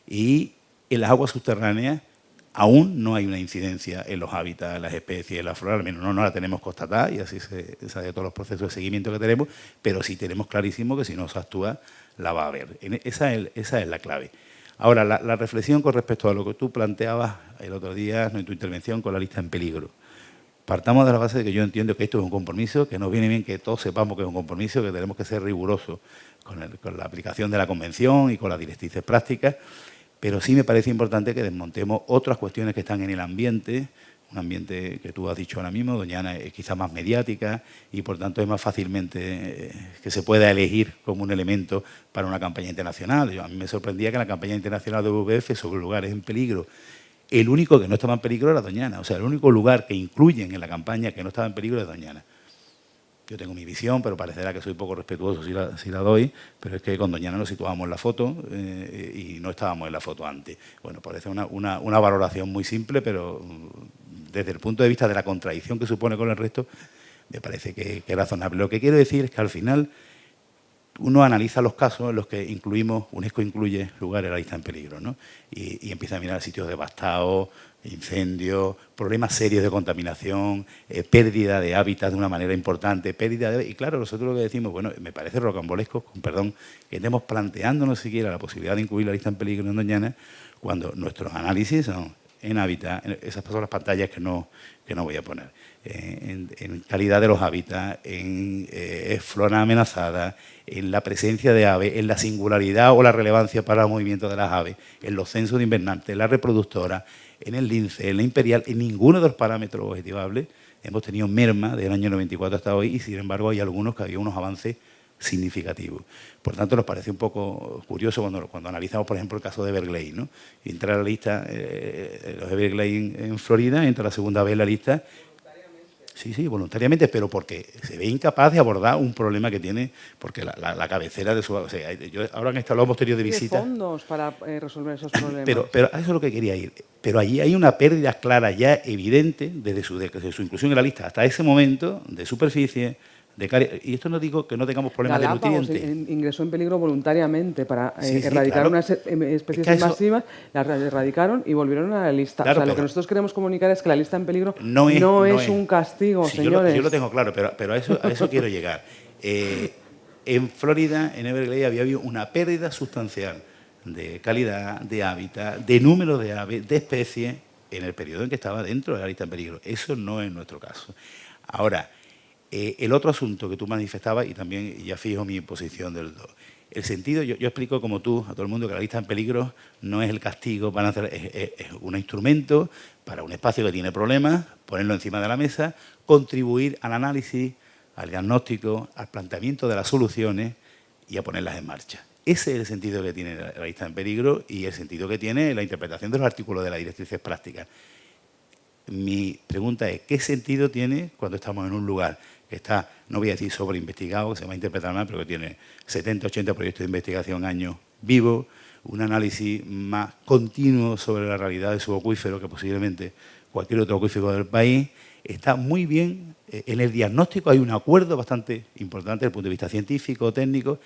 y en las aguas subterráneas aún no hay una incidencia en los hábitats, en las especies, en la flora, al menos no la tenemos constatada y así se sabe de todos los procesos de seguimiento que tenemos, pero sí tenemos clarísimo que si no se actúa, la va a haber. Esa es la clave. Ahora, la reflexión con respecto a lo que tú planteabas el otro día en tu intervención con la lista en peligro. Partamos de la base de que yo entiendo que esto es un compromiso, que nos viene bien que todos sepamos que es un compromiso, que tenemos que ser rigurosos con la aplicación de la Convención y con las directrices prácticas, pero sí me parece importante que desmontemos otras cuestiones que están en el ambiente, un ambiente que tú has dicho ahora mismo, Doñana es quizá más mediática y por tanto es más fácilmente que se pueda elegir como un elemento para una campaña internacional. A mí me sorprendía que en la campaña internacional de WWF sobre lugares en peligro, el único que no estaba en peligro era Doñana. O sea, el único lugar que incluyen en la campaña que no estaba en peligro es Doñana. Yo tengo mi visión, pero parecerá que soy poco respetuoso si la doy, pero es que con Doñana nos situábamos en la foto y no estábamos en la foto antes. Bueno, parece una valoración muy simple, pero desde el punto de vista de la contradicción que supone con el resto, me parece que es razonable. Lo que quiero decir es que al final uno analiza los casos en los que UNESCO incluye lugares en la lista en peligro, ¿no? Y empieza a mirar sitios devastados, incendios, problemas serios de contaminación, pérdida de hábitat de una manera importante, y claro, nosotros lo que decimos, bueno, me parece rocambolesco, con perdón, que estemos planteándonos siquiera la posibilidad de incluir la lista en peligro en Doñana, cuando nuestros análisis son en hábitat, esas son las pantallas que no voy a poner, en calidad de los hábitats, en flora amenazada, en la presencia de aves, en la singularidad o la relevancia para el movimiento de las aves, en los censos de invernantes, en la reproductora, en el lince, en la imperial, en ninguno de los parámetros objetivables hemos tenido merma desde el año 94 hasta hoy y sin embargo hay algunos que había unos avances significativos. Por tanto, nos parece un poco curioso cuando analizamos, por ejemplo, el caso de Everglades, ¿no? Entra a la lista los Everglades en Florida, entra la segunda vez en la lista Sí, voluntariamente, pero porque se ve incapaz de abordar un problema que tiene, porque la cabecera de su... O sea, ahora han instalado posterior de visita... ¿Hay fondos para resolver esos problemas? Pero a eso es lo que quería ir. Pero allí hay una pérdida clara, ya evidente, desde su inclusión en la lista hasta ese momento, de superficie, y esto no digo que no tengamos problemas Galápagos de nutrientes. ingresó en peligro voluntariamente para Sí, erradicar claro. unas especies Es que invasivas, las erradicaron y volvieron a la lista. Claro, o sea, lo que pero nosotros queremos comunicar es que la lista en peligro no es un castigo, Sí, señores. yo lo tengo claro, pero a eso quiero llegar. En Florida, en Everglades, había habido una pérdida sustancial de calidad, de hábitat, de número de aves, de especies, en el periodo en que estaba dentro de la lista en peligro. Eso no es nuestro caso. Ahora, el otro asunto que tú manifestabas, y también ya fijo mi posición del 2, el sentido, yo explico como tú a todo el mundo que la lista en peligro no es el castigo, es un instrumento para un espacio que tiene problemas, ponerlo encima de la mesa, contribuir al análisis, al diagnóstico, al planteamiento de las soluciones y a ponerlas en marcha. Ese es el sentido que tiene la lista en peligro y el sentido que tiene la interpretación de los artículos de las directrices prácticas. Mi pregunta es, ¿qué sentido tiene cuando estamos en un lugar que está, no voy a decir sobreinvestigado, que se va a interpretar mal, pero que tiene 70, 80 proyectos de investigación años vivos, un análisis más continuo sobre la realidad de su acuífero que posiblemente cualquier otro acuífero del país? Está muy bien, en el diagnóstico hay un acuerdo bastante importante desde el punto de vista científico, técnico.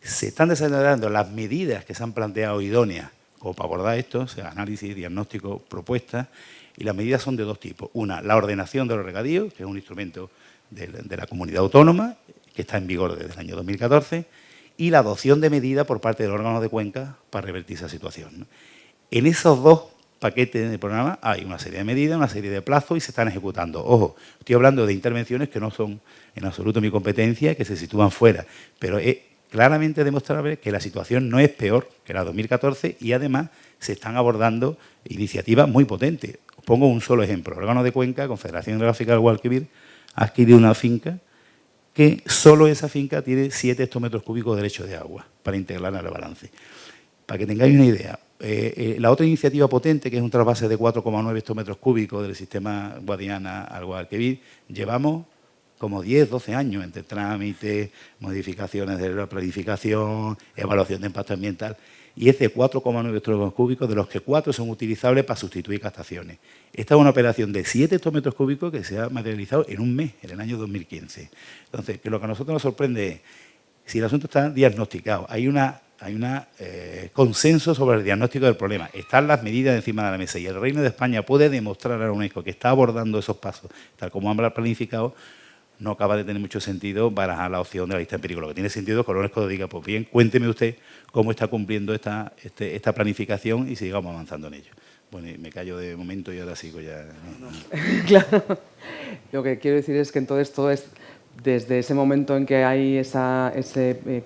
Se están desarrollando las medidas que se han planteado idóneas como para abordar esto, o sea, análisis, diagnóstico, propuestas, y las medidas son de dos tipos. Una, la ordenación de los regadíos, que es un instrumento de la comunidad autónoma, que está en vigor desde el año 2014, y la adopción de medidas por parte del órgano de cuenca para revertir esa situación, ¿no? En esos dos paquetes de programa hay una serie de medidas, una serie de plazos y se están ejecutando. Ojo, estoy hablando de intervenciones que no son en absoluto mi competencia, que se sitúan fuera, pero es claramente demostrable que la situación no es peor que la 2014 y además se están abordando iniciativas muy potentes. Os pongo un solo ejemplo. El órgano de Cuenca, Confederación Hidrográfica del Guadalquivir, ha adquirido una finca que solo esa finca tiene 7 hectómetros cúbicos de lecho de agua para integrarla en el balance. Para que tengáis una idea, la otra iniciativa potente, que es un trasvase de 4,9 hectómetros cúbicos del sistema Guadiana al Guadalquivir, llevamos como 10, 12 años entre trámites, modificaciones de la planificación, evaluación de impacto ambiental, y es de 4,9 hectómetros cúbicos, de los que 4 son utilizables para sustituir captaciones. Esta es una operación de 7 hectómetros cúbicos que se ha materializado en un mes, en el año 2015. Entonces, que lo que a nosotros nos sorprende es, si el asunto está diagnosticado, hay un consenso sobre el diagnóstico del problema, están las medidas encima de la mesa y el Reino de España puede demostrar a la UNESCO que está abordando esos pasos, tal como han planificado, no acaba de tener mucho sentido barajar la opción de la lista en peligro. Lo que tiene sentido es que la UNESCO diga, pues bien, cuénteme usted cómo está cumpliendo esta planificación y sigamos avanzando en ello. Bueno, y me callo de momento y ahora sigo ya. Claro. Lo que quiero decir es que entonces todo es desde ese momento en que hay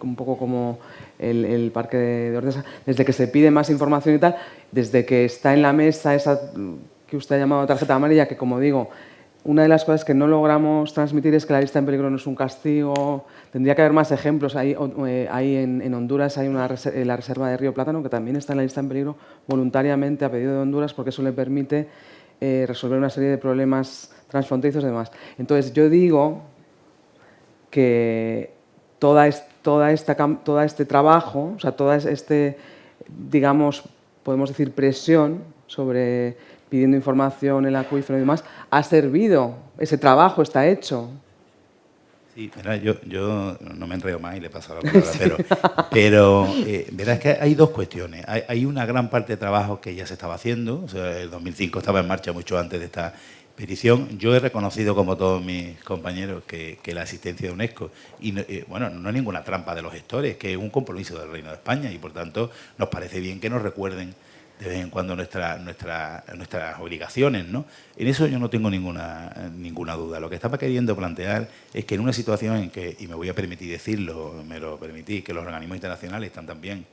un poco como el parque de Ordesa, desde que se pide más información y tal, desde que está en la mesa esa que usted ha llamado tarjeta amarilla, que como digo, una de las cosas que no logramos transmitir es que la lista en peligro no es un castigo. Tendría que haber más ejemplos. Ahí en Honduras hay la reserva de Río Plátano, que también está en la lista en peligro voluntariamente a pedido de Honduras, porque eso le permite resolver una serie de problemas transfronterizos y demás. Entonces, yo digo que todo este trabajo, o sea, digamos, podemos decir presión sobre pidiendo información, el acuífero y demás, ha servido, ese trabajo está hecho. Sí, verá, yo no me enredo más y le paso la palabra, pero verás que hay dos cuestiones. Hay una gran parte de trabajo que ya se estaba haciendo, o sea, el 2005 estaba en marcha mucho antes de esta petición. Yo he reconocido, como todos mis compañeros, que la existencia de UNESCO, y bueno, no es ninguna trampa de los gestores, que es un compromiso del Reino de España y, por tanto, nos parece bien que nos recuerden de vez en cuando nuestras obligaciones, ¿no? En eso yo no tengo ninguna duda. Lo que estaba queriendo plantear es que en una situación en que, y me voy a permitir decirlo, me lo permití, que los organismos internacionales están también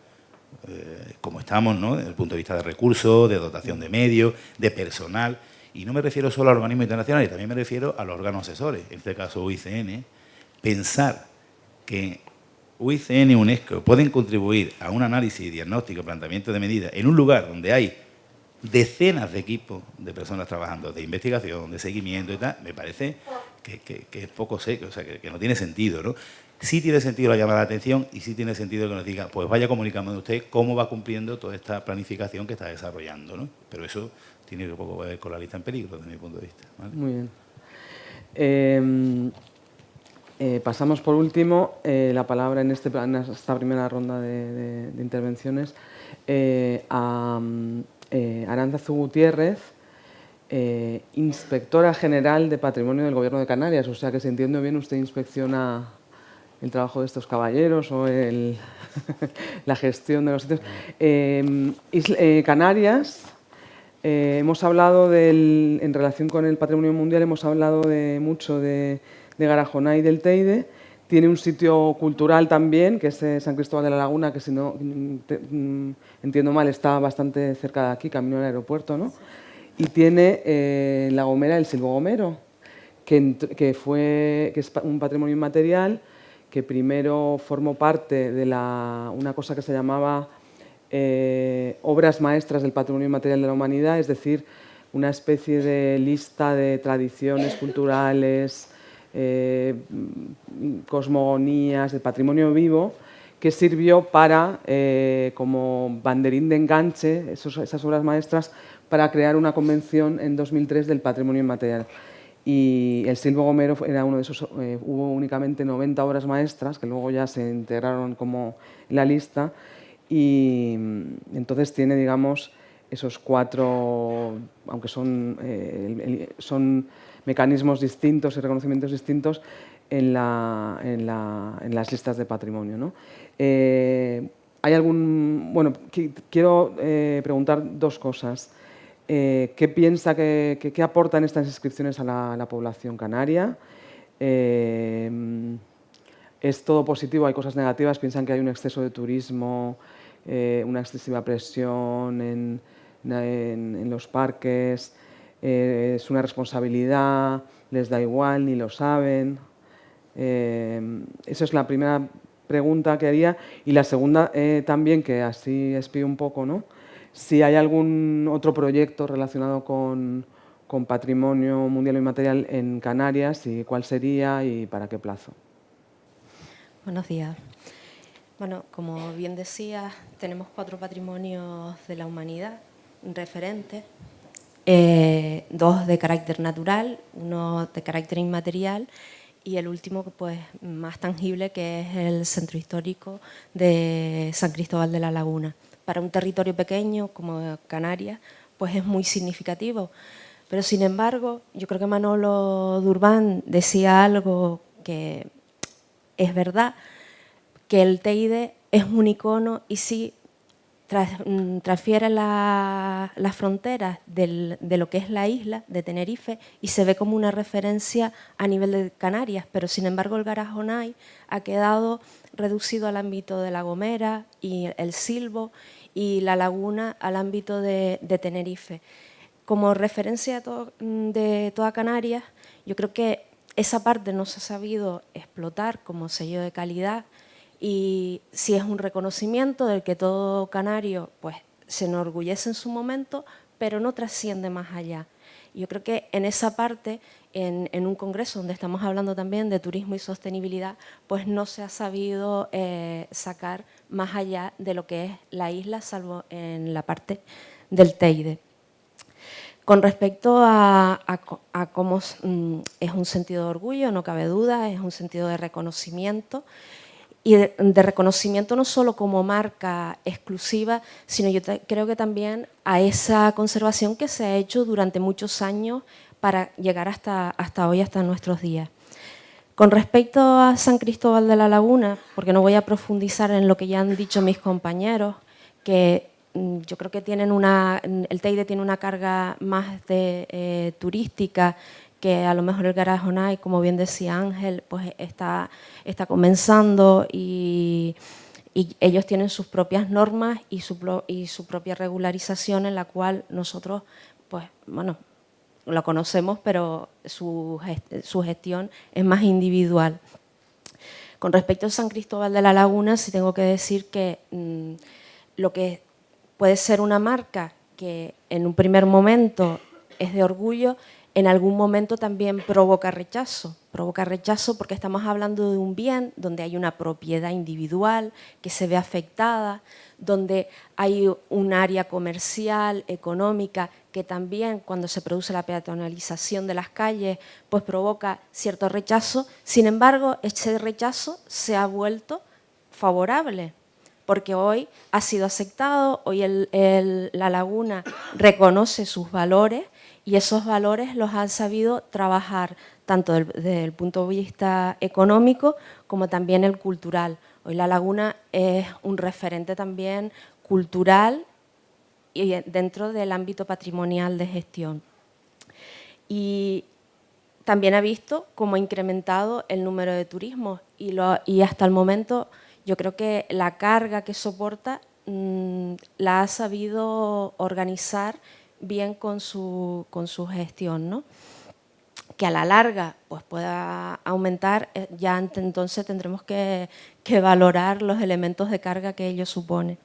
como estamos, ¿no? Desde el punto de vista de recursos, de dotación de medios, de personal, y no me refiero solo a los organismos internacionales, también me refiero a los órganos asesores, en este caso UICN, pensar que UICN y UNESCO pueden contribuir a un análisis, diagnóstico, planteamiento de medidas en un lugar donde hay decenas de equipos de personas trabajando, de investigación, de seguimiento y tal, me parece que es poco seco, o sea, que no tiene sentido, ¿no? Sí tiene sentido la llamada de atención y sí tiene sentido que nos diga, pues vaya comunicando usted cómo va cumpliendo toda esta planificación que está desarrollando, ¿no? Pero eso tiene un poco que ver con la lista en peligro, desde mi punto de vista, ¿vale? Muy bien. Pasamos por último la palabra en esta primera ronda de intervenciones a Aránzazu Gutiérrez, inspectora general de Patrimonio del Gobierno de Canarias. O sea que, si entiendo bien, usted inspecciona el trabajo de estos caballeros o la gestión de los sitios. Canarias, hemos hablado en relación con el patrimonio mundial, hemos hablado mucho de Garajonay y del Teide. Tiene un sitio cultural también, que es San Cristóbal de la Laguna, que, si no entiendo mal, está bastante cerca de aquí, camino al aeropuerto, ¿no? Y tiene La Gomera, el Silvo Gomero, que es un patrimonio inmaterial que primero formó parte de una cosa que se llamaba Obras Maestras del Patrimonio Inmaterial de la Humanidad, es decir, una especie de lista de tradiciones culturales, cosmogonías, de patrimonio vivo, que sirvió para, como banderín de enganche, esas obras maestras, para crear una convención en 2003 del patrimonio inmaterial. Y el Silvo Gomero era uno de esos. Hubo únicamente 90 obras maestras, que luego ya se integraron como en la lista, y entonces tiene, digamos, esos 4, aunque son mecanismos distintos y reconocimientos distintos en las listas de patrimonio, ¿no? Quiero preguntar dos cosas. ¿Qué piensa, qué aportan estas inscripciones a la población canaria? ¿Es todo positivo? ¿Hay cosas negativas? ¿Piensan que hay un exceso de turismo, una excesiva presión en los parques? ¿Es una responsabilidad? ¿Les da igual? ¿Ni lo saben? Esa es la primera pregunta que haría. Y la segunda también, que así espío un poco, ¿no? Si hay algún otro proyecto relacionado con patrimonio mundial o inmaterial en Canarias, y cuál sería y para qué plazo. Buenos días. Bueno, como bien decía, tenemos 4 patrimonios de la humanidad referentes, 2 de carácter natural, 1 de carácter inmaterial y el último, pues, más tangible, que es el centro histórico de San Cristóbal de la Laguna. Para un territorio pequeño como Canarias, pues es muy significativo. Pero, sin embargo, yo creo que Manolo Durban decía algo que es verdad, que el Teide es un icono y sí transfiere las fronteras de lo que es la isla de Tenerife y se ve como una referencia a nivel de Canarias, pero sin embargo el Garajonay ha quedado reducido al ámbito de La Gomera y el Silvo y la Laguna al ámbito de Tenerife. Como referencia de toda Canarias, yo creo que esa parte no se ha sabido explotar como sello de calidad, y sí es un reconocimiento del que todo canario, pues, se enorgullece en su momento, pero no trasciende más allá. Yo creo que en esa parte, en un congreso donde estamos hablando también de turismo y sostenibilidad, pues no se ha sabido sacar más allá de lo que es la isla, salvo en la parte del Teide. Con respecto a cómo es un sentido de orgullo, no cabe duda, es un sentido de reconocimiento, y de reconocimiento no solo como marca exclusiva, sino yo creo que también a esa conservación que se ha hecho durante muchos años para llegar hasta hoy, hasta nuestros días. Con respecto a San Cristóbal de la Laguna, porque no voy a profundizar en lo que ya han dicho mis compañeros, que yo creo que el Teide tiene una carga más turística, que a lo mejor el Garajonay, como bien decía Ángel, pues está comenzando y ellos tienen sus propias normas y su propia regularización, en la cual nosotros, pues, bueno, lo conocemos, pero su gestión es más individual. Con respecto a San Cristóbal de la Laguna, sí tengo que decir que lo que puede ser una marca que en un primer momento es de orgullo, en algún momento también provoca rechazo. Provoca rechazo porque estamos hablando de un bien donde hay una propiedad individual que se ve afectada, donde hay un área comercial, económica, que también cuando se produce la peatonalización de las calles, pues provoca cierto rechazo. Sin embargo, ese rechazo se ha vuelto favorable, porque hoy ha sido aceptado, hoy la laguna reconoce sus valores y esos valores los han sabido trabajar tanto desde el punto de vista económico como también el cultural. Hoy la laguna es un referente también cultural y dentro del ámbito patrimonial de gestión. Y también ha visto cómo ha incrementado el número de turismos y hasta el momento yo creo que la carga que soporta la ha sabido organizar bien con su gestión, ¿no? Que a la larga pues, pueda aumentar, ya entonces tendremos que valorar los elementos de carga que ello supone.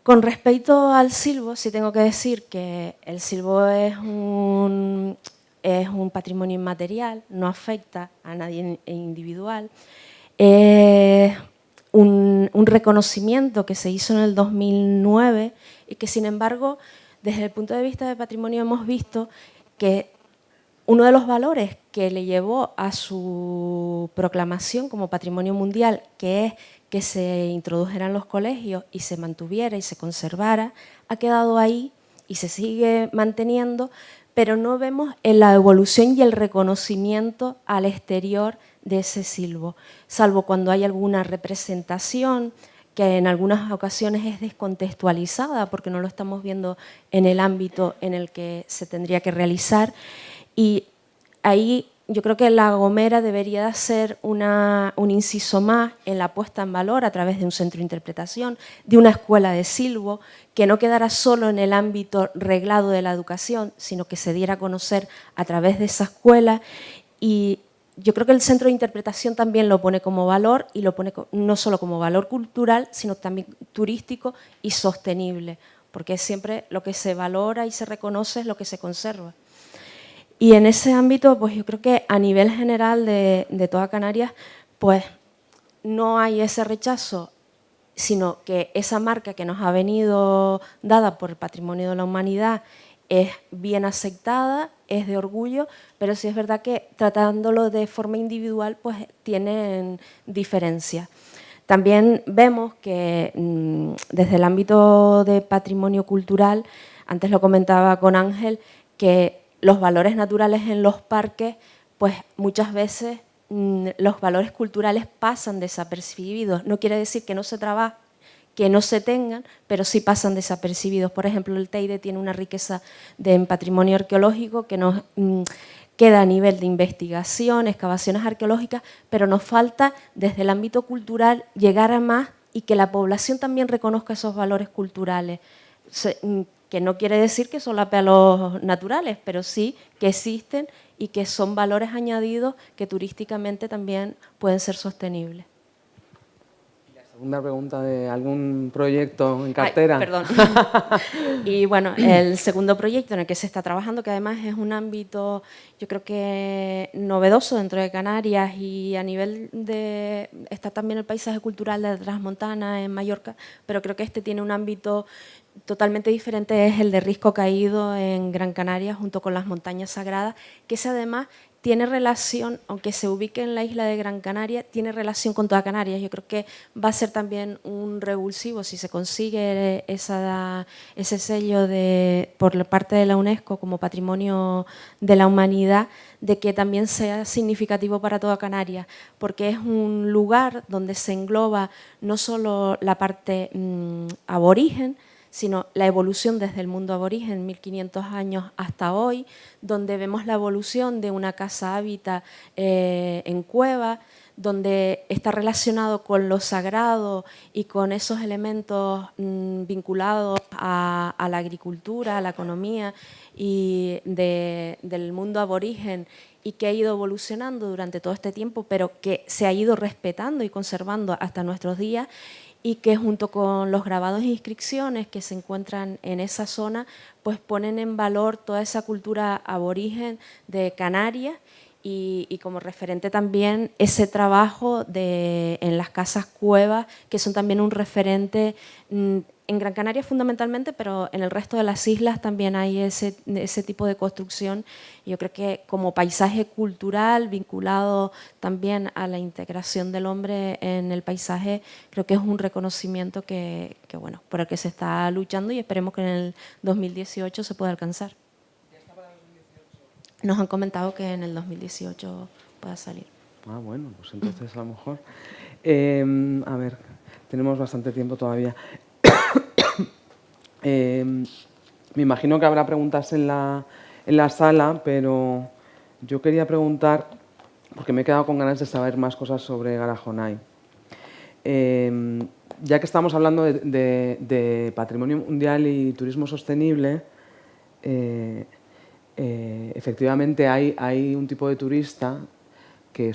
Con respecto al silbo, sí tengo que decir que el silbo es un patrimonio inmaterial, no afecta a nadie individual. Un reconocimiento que se hizo en el 2009 y que, sin embargo, desde el punto de vista de patrimonio hemos visto que uno de los valores que le llevó a su proclamación como patrimonio mundial, que es que se introdujeran los colegios y se mantuviera y se conservara, ha quedado ahí y se sigue manteniendo, pero no vemos en la evolución y el reconocimiento al exterior de ese silbo, salvo cuando hay alguna representación que en algunas ocasiones es descontextualizada porque no lo estamos viendo en el ámbito en el que se tendría que realizar. Y ahí yo creo que La Gomera debería hacer un inciso más en la puesta en valor a través de un centro de interpretación, de una escuela de silbo, que no quedara solo en el ámbito reglado de la educación, sino que se diera a conocer a través de esa escuela. Y yo creo que el centro de interpretación también lo pone como valor y lo pone no solo como valor cultural, sino también turístico y sostenible, porque siempre lo que se valora y se reconoce es lo que se conserva. Y en ese ámbito, pues yo creo que a nivel general de toda Canarias, pues no hay ese rechazo, sino que esa marca que nos ha venido dada por el Patrimonio de la Humanidad es bien aceptada, es de orgullo, pero sí es verdad que tratándolo de forma individual, pues tienen diferencias. También vemos que desde el ámbito de patrimonio cultural, antes lo comentaba con Ángel, que los valores naturales en los parques, pues muchas veces los valores culturales pasan desapercibidos. No quiere decir que no se trabaje, que no se tengan, pero sí pasan desapercibidos. Por ejemplo, el Teide tiene una riqueza en patrimonio arqueológico que nos queda a nivel de investigación, excavaciones arqueológicas, pero nos falta desde el ámbito cultural llegar a más y que la población también reconozca esos valores culturales, que no quiere decir que solape a los naturales, pero sí que existen y que son valores añadidos que turísticamente también pueden ser sostenibles. Segunda pregunta, de algún proyecto en cartera. Ay, perdón. Y bueno, el segundo proyecto en el que se está trabajando, que además es un ámbito, yo creo que novedoso dentro de Canarias y a nivel de... Está también el paisaje cultural de la Transmontana en Mallorca, pero creo que este tiene un ámbito totalmente diferente, es el de Risco Caído en Gran Canaria, junto con las Montañas Sagradas, que ese además tiene relación, aunque se ubique en la isla de Gran Canaria, tiene relación con toda Canarias. Yo creo que va a ser también un revulsivo si se consigue ese sello por la parte de la UNESCO como Patrimonio de la Humanidad, de que también sea significativo para toda Canarias, porque es un lugar donde se engloba no solo la parte aborigen, sino la evolución desde el mundo aborigen, 1500 años hasta hoy, donde vemos la evolución de una casa hábitat en cueva, donde está relacionado con lo sagrado y con esos elementos vinculados a la agricultura, a la economía y del mundo aborigen, y que ha ido evolucionando durante todo este tiempo, pero que se ha ido respetando y conservando hasta nuestros días. y que junto con los grabados e inscripciones que se encuentran en esa zona, pues ponen en valor toda esa cultura aborigen de Canarias y como referente también ese trabajo en las casas cuevas, que son también un referente en Gran Canaria fundamentalmente, pero en el resto de las islas también hay ese tipo de construcción. Yo creo que como paisaje cultural vinculado también a la integración del hombre en el paisaje, creo que es un reconocimiento que bueno, por el que se está luchando y esperemos que en el 2018 se pueda alcanzar. Nos han comentado que en el 2018 pueda salir. Ah, bueno, pues entonces a lo mejor. A ver, tenemos bastante tiempo todavía. Me imagino que habrá preguntas en la sala, pero yo quería preguntar, porque me he quedado con ganas de saber más cosas sobre Garajonay. Ya que estamos hablando de patrimonio mundial y turismo sostenible, efectivamente hay un tipo de turista que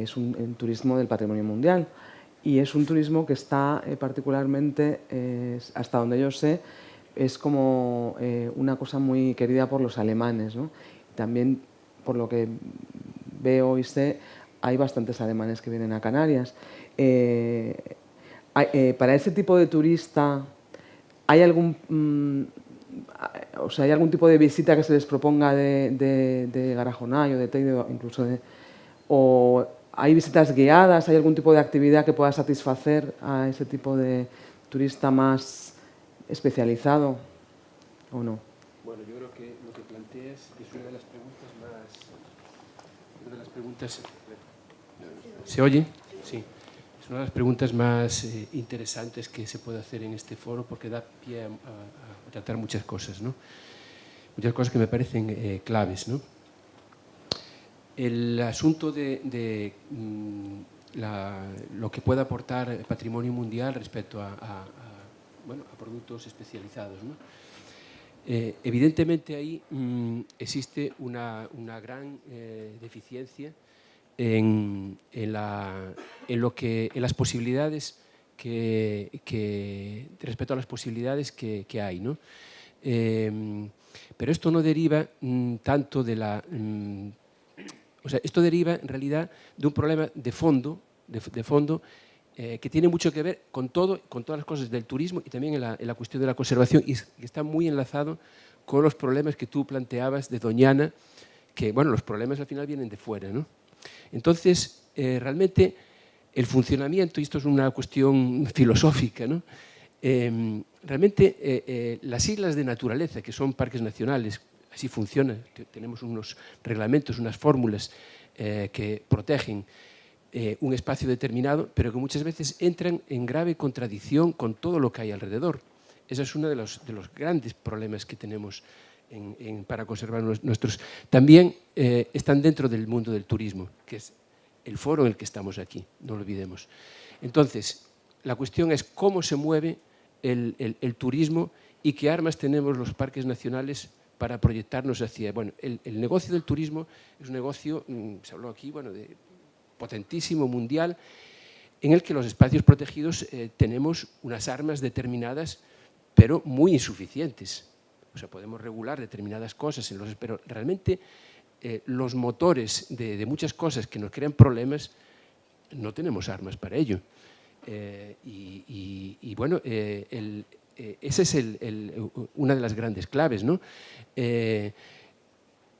es un turismo del patrimonio mundial y es un turismo que está particularmente, hasta donde yo sé, es como una cosa muy querida por los alemanes, ¿no? También, por lo que veo y sé, hay bastantes alemanes que vienen a Canarias. Para ese tipo de turista, ¿hay algún ¿hay algún tipo de visita que se les proponga de Garajonay o de Teide, incluso o hay visitas guiadas? ¿Hay algún tipo de actividad que pueda satisfacer a ese tipo de turista más especializado o no? Bueno, yo creo que lo que planteas es una de las preguntas ¿Se oye? Sí. Es una de las preguntas más interesantes que se puede hacer en este foro porque da pie a tratar muchas cosas, ¿no? Muchas cosas que me parecen claves, ¿no? El asunto de lo que puede aportar el patrimonio mundial respecto a productos especializados, ¿no? Evidentemente ahí existe una gran deficiencia en las posibilidades respecto a las posibilidades que hay, ¿no? Pero esto no deriva tanto de la... esto deriva en realidad de un problema de fondo, que tiene mucho que ver con todas las cosas del turismo y también en la cuestión de la conservación y está muy enlazado con los problemas que tú planteabas de Doñana, que bueno, los problemas al final vienen de fuera, ¿no? Entonces, realmente el funcionamiento, y esto es una cuestión filosófica, ¿no? Realmente las islas de naturaleza, que son parques nacionales, así funciona, tenemos unos reglamentos, unas fórmulas que protegen un espacio determinado, pero que muchas veces entran en grave contradicción con todo lo que hay alrededor. Ese es uno de los grandes problemas que tenemos para conservar nuestros... También están dentro del mundo del turismo, que es el foro en el que estamos aquí, no lo olvidemos. Entonces, la cuestión es cómo se mueve el turismo y qué armas tenemos los parques nacionales para proyectarnos hacia... Bueno, el negocio del turismo es un negocio, se habló aquí, bueno, potentísimo, mundial, en el que los espacios protegidos tenemos unas armas determinadas, pero muy insuficientes. O sea, podemos regular determinadas cosas, pero realmente los motores de muchas cosas que nos crean problemas, no tenemos armas para ello. Y bueno, esa es una de las grandes claves, ¿no?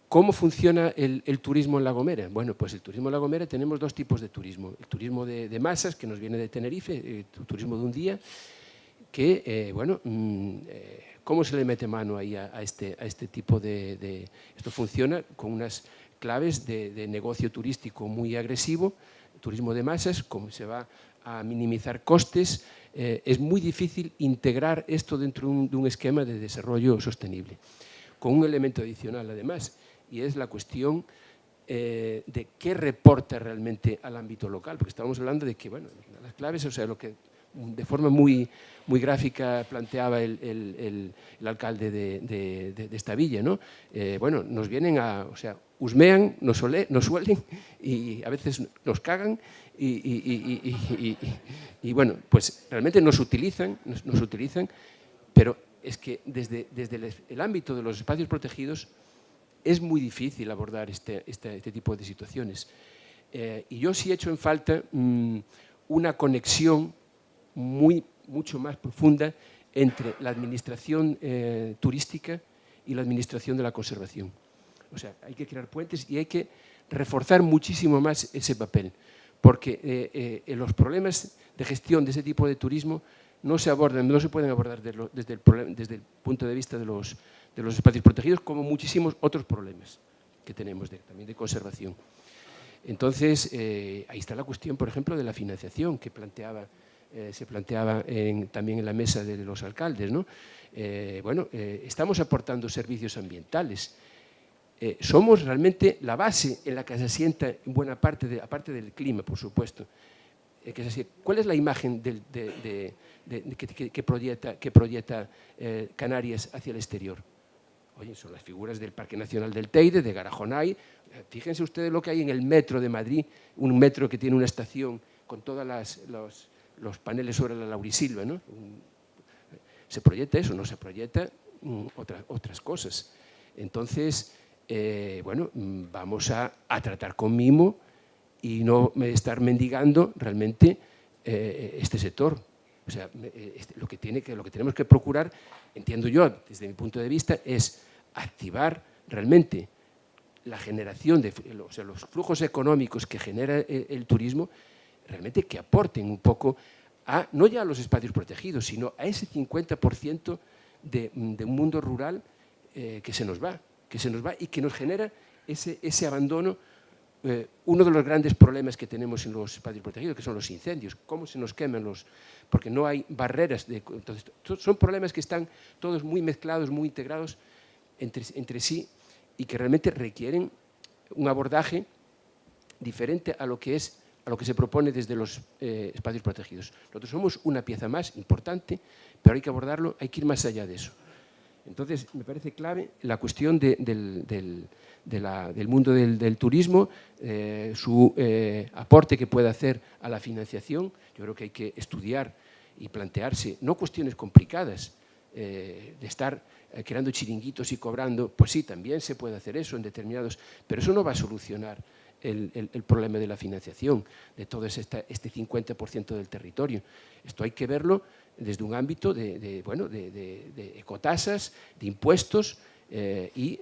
¿Cómo funciona el turismo en La Gomera? Bueno, pues el turismo en La Gomera tenemos dos tipos de turismo. El turismo de masas, que nos viene de Tenerife, el turismo de un día, que, bueno, ¿cómo se le mete mano ahí a este tipo de... Esto funciona con unas claves de negocio turístico muy agresivo, turismo de masas, cómo se va a minimizar costes. Es muy difícil integrar esto dentro de un esquema de desarrollo sostenible. Con un elemento adicional, además, y es la cuestión de qué reporta realmente al ámbito local, porque estábamos hablando de que, bueno, las claves, o sea, lo que de forma muy gráfica planteaba el alcalde de esta villa, ¿no? Bueno, nos vienen o sea, husmean, nos suelen y a veces nos cagan y bueno, pues realmente nos utilizan, pero es que desde el ámbito de los espacios protegidos es muy difícil abordar este tipo de situaciones. Y yo sí he hecho en falta una conexión mucho más profunda entre la administración turística y la administración de la conservación. O sea, hay que crear puentes y hay que reforzar muchísimo más ese papel, porque los problemas de gestión de ese tipo de turismo no se pueden abordar desde el punto de vista de los espacios protegidos, como muchísimos otros problemas que tenemos también de conservación. Entonces, ahí está la cuestión, por ejemplo, de la financiación que se planteaba también en la mesa de los alcaldes, ¿no? Estamos aportando servicios ambientales. Somos realmente la base en la que se asienta en buena parte, aparte del clima, por supuesto. ¿Cuál es la imagen que proyecta Canarias hacia el exterior? Oye, son las figuras del Parque Nacional del Teide, de Garajonay. Fíjense ustedes lo que hay en el metro de Madrid, un metro que tiene una estación con todos los paneles sobre la laurisilva, ¿no? Se proyecta eso, no se proyecta otras cosas. Entonces, vamos a tratar con mimo y no estar mendigando realmente este sector. O sea, lo que tenemos que procurar, entiendo yo, desde mi punto de vista, es activar realmente la generación los flujos económicos que genera el turismo, realmente que aporten un poco no ya a los espacios protegidos, sino a ese 50% de un mundo rural que se nos va y que nos genera ese abandono. Uno de los grandes problemas que tenemos en los espacios protegidos, que son los incendios, cómo se nos queman porque no hay barreras. Entonces, son problemas que están todos muy mezclados, muy integrados entre sí y que realmente requieren un abordaje diferente a lo que se propone desde los espacios protegidos. Nosotros somos una pieza más importante, pero hay que abordarlo, hay que ir más allá de eso. Entonces, me parece clave la cuestión del mundo del turismo, su aporte que puede hacer a la financiación. Yo creo que hay que estudiar y plantearse, no cuestiones complicadas, de estar creando chiringuitos y cobrando, pues sí, también se puede hacer eso en determinados, pero eso no va a solucionar el problema de la financiación de todo este 50% del territorio. Esto hay que verlo desde un ámbito de ecotasas, de impuestos y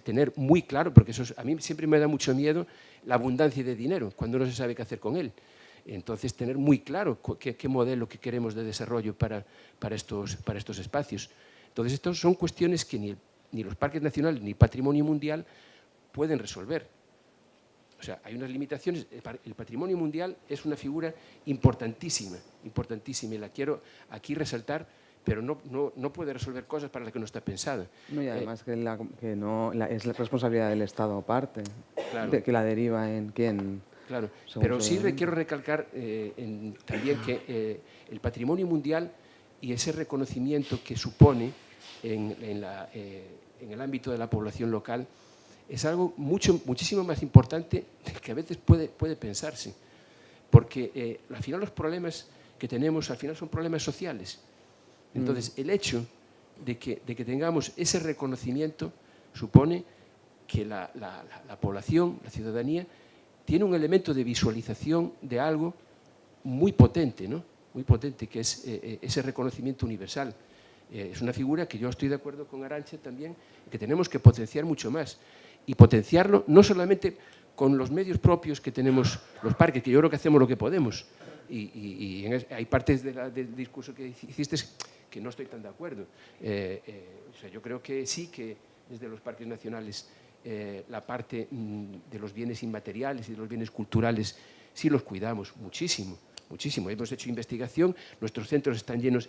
tener muy claro, porque a mí siempre me da mucho miedo la abundancia de dinero cuando no se sabe qué hacer con él. Entonces, tener muy claro qué modelo que queremos de desarrollo para estos espacios. Entonces, estas son cuestiones que ni los parques nacionales ni patrimonio mundial pueden resolver. O sea, hay unas limitaciones. El patrimonio mundial es una figura importantísima, y la quiero aquí resaltar, pero no puede resolver cosas para las que no está pensada. No, y además que es la responsabilidad del Estado aparte, claro, que la deriva en quién. Claro, pero sí quiero recalcar también que el patrimonio mundial y ese reconocimiento que supone en el ámbito de la población local es algo muchísimo más importante que a veces puede pensarse, porque al final los problemas que tenemos son problemas sociales. Entonces, el hecho de que tengamos ese reconocimiento supone que la población, la ciudadanía, tiene un elemento de visualización de algo muy potente, ¿no? Muy potente, que es ese reconocimiento universal. Es una figura que yo estoy de acuerdo con Arantxa también, que tenemos que potenciar mucho más. Y potenciarlo no solamente con los medios propios que tenemos los parques, que yo creo que hacemos lo que podemos. Y hay partes del discurso que hiciste que no estoy tan de acuerdo. O sea, yo creo que sí que desde los parques nacionales la parte de los bienes inmateriales y de los bienes culturales sí los cuidamos muchísimo, muchísimo. Hemos hecho investigación, nuestros centros están llenos,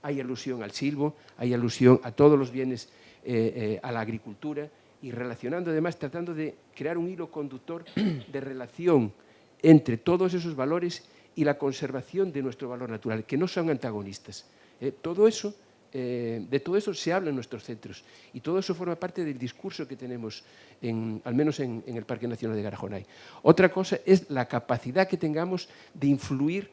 hay alusión al silbo, hay alusión a todos los bienes, a la agricultura, y relacionando además, tratando de crear un hilo conductor de relación entre todos esos valores y la conservación de nuestro valor natural, que no son antagonistas. Todo eso de todo eso se habla en nuestros centros y todo eso forma parte del discurso que tenemos, al menos en el Parque Nacional de Garajonay. Otra cosa es la capacidad que tengamos de influir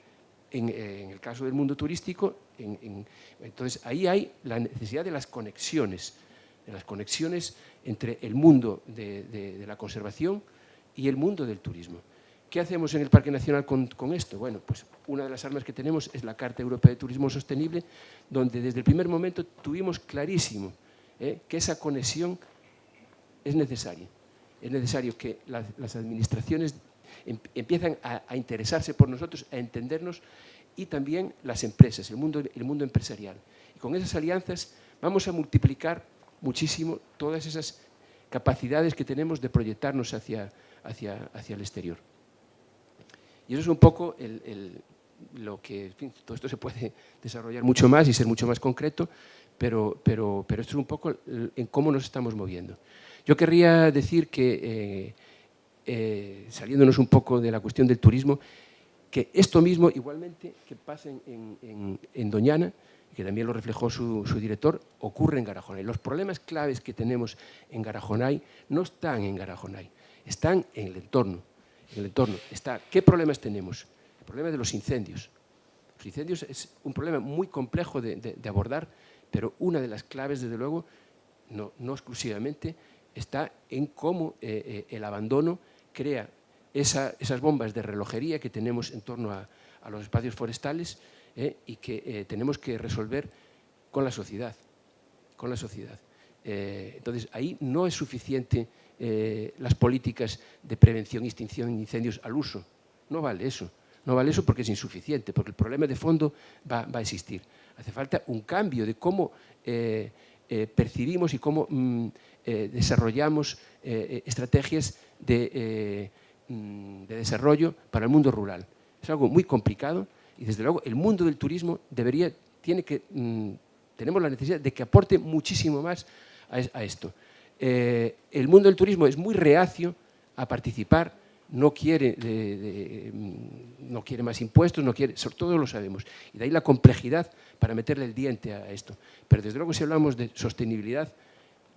en el caso del mundo turístico. Entonces, ahí hay la necesidad de las conexiones entre el mundo de la conservación y el mundo del turismo. ¿Qué hacemos en el Parque Nacional con esto? Bueno, pues una de las armas que tenemos es la Carta Europea de Turismo Sostenible, donde desde el primer momento tuvimos clarísimo que esa conexión es necesaria. Es necesario que las administraciones empiezan a interesarse por nosotros, a entendernos, y también las empresas, el mundo empresarial. Y con esas alianzas vamos a multiplicar muchísimo todas esas capacidades que tenemos de proyectarnos hacia el exterior. Y eso es un poco lo que, en fin, todo esto se puede desarrollar mucho más y ser mucho más concreto, pero esto es un poco en cómo nos estamos moviendo. Yo querría decir que, saliéndonos un poco de la cuestión del turismo, que esto mismo, igualmente, que pasa en Doñana, que también lo reflejó su director, ocurre en Garajonay. Los problemas claves que tenemos en Garajonay no están en Garajonay, están en el entorno. ¿Qué problemas tenemos? El problema de los incendios. Los incendios es un problema muy complejo de abordar, pero una de las claves, desde luego, no exclusivamente, está en cómo el abandono crea esas bombas de relojería que tenemos en torno a los espacios forestales y que tenemos que resolver con la sociedad. Entonces, ahí no es suficiente las políticas de prevención y extinción de incendios al uso. No vale eso. No vale eso porque es insuficiente, porque el problema de fondo va a existir. Hace falta un cambio de cómo percibimos y cómo desarrollamos estrategias de desarrollo para el mundo rural. Es algo muy complicado y, desde luego, el mundo del turismo tenemos la necesidad de que aporte muchísimo más a esto. El mundo del turismo es muy reacio a participar, no quiere más impuestos, sobre todo lo sabemos. Y de ahí la complejidad para meterle el diente a esto. Pero desde luego, si hablamos de sostenibilidad,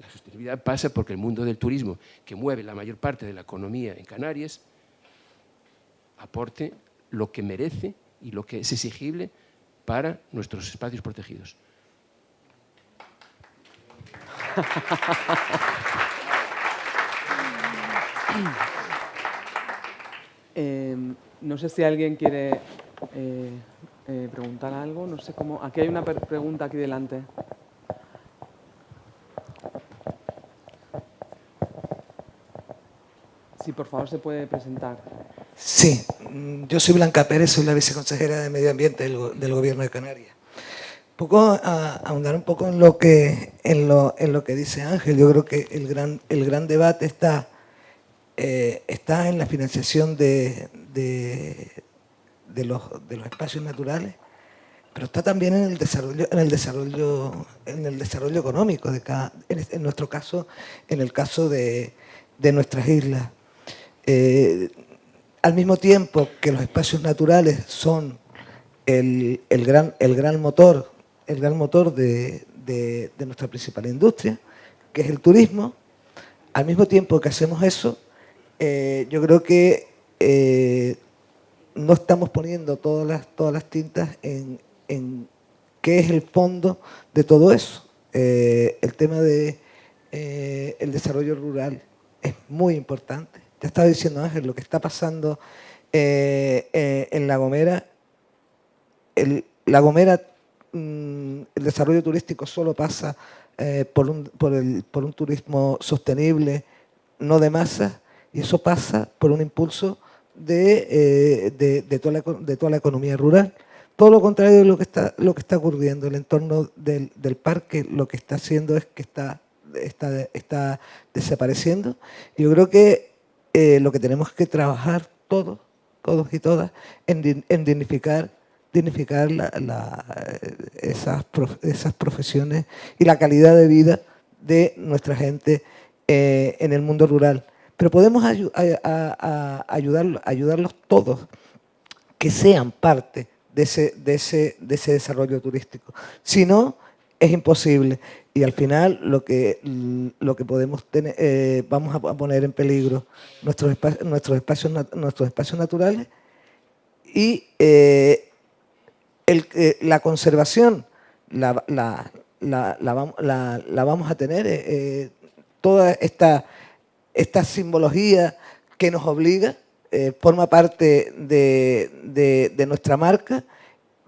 la sostenibilidad pasa porque el mundo del turismo, que mueve la mayor parte de la economía en Canarias, aporte lo que merece y lo que es exigible para nuestros espacios protegidos. No sé si alguien quiere preguntar algo. No sé cómo. Aquí hay una pregunta aquí delante. Sí, por favor, se puede presentar. Sí, yo soy Blanca Pérez, soy la viceconsejera de Medio Ambiente del Gobierno de Canarias. Ahondar un poco en lo que dice Ángel. Yo creo que el gran debate está en la financiación de los espacios naturales, pero está también en el desarrollo económico en nuestro caso, en el caso de nuestras islas. Al mismo tiempo que los espacios naturales son el gran motor de nuestra principal industria, que es el turismo, al mismo tiempo que hacemos eso, yo creo que no estamos poniendo todas las tintas en qué es el fondo de todo eso. El tema del desarrollo rural es muy importante. Ya estaba diciendo Ángel, lo que está pasando en La Gomera. La Gomera, el desarrollo turístico solo pasa por un turismo sostenible, no de masa, y eso pasa por un impulso de toda la economía rural. Todo lo contrario de lo que está ocurriendo. El entorno del parque lo que está haciendo es que está desapareciendo. Y yo creo que lo que tenemos que trabajar todos y todas en dignificar esas profesiones y la calidad de vida de nuestra gente en el mundo rural. Pero podemos ayudarlos todos, que sean parte de ese desarrollo turístico. Si no, es imposible. Y al final lo que podemos tener, vamos a poner en peligro nuestros espacios naturales y la conservación la vamos a tener. Toda esta simbología que nos obliga forma parte de nuestra marca,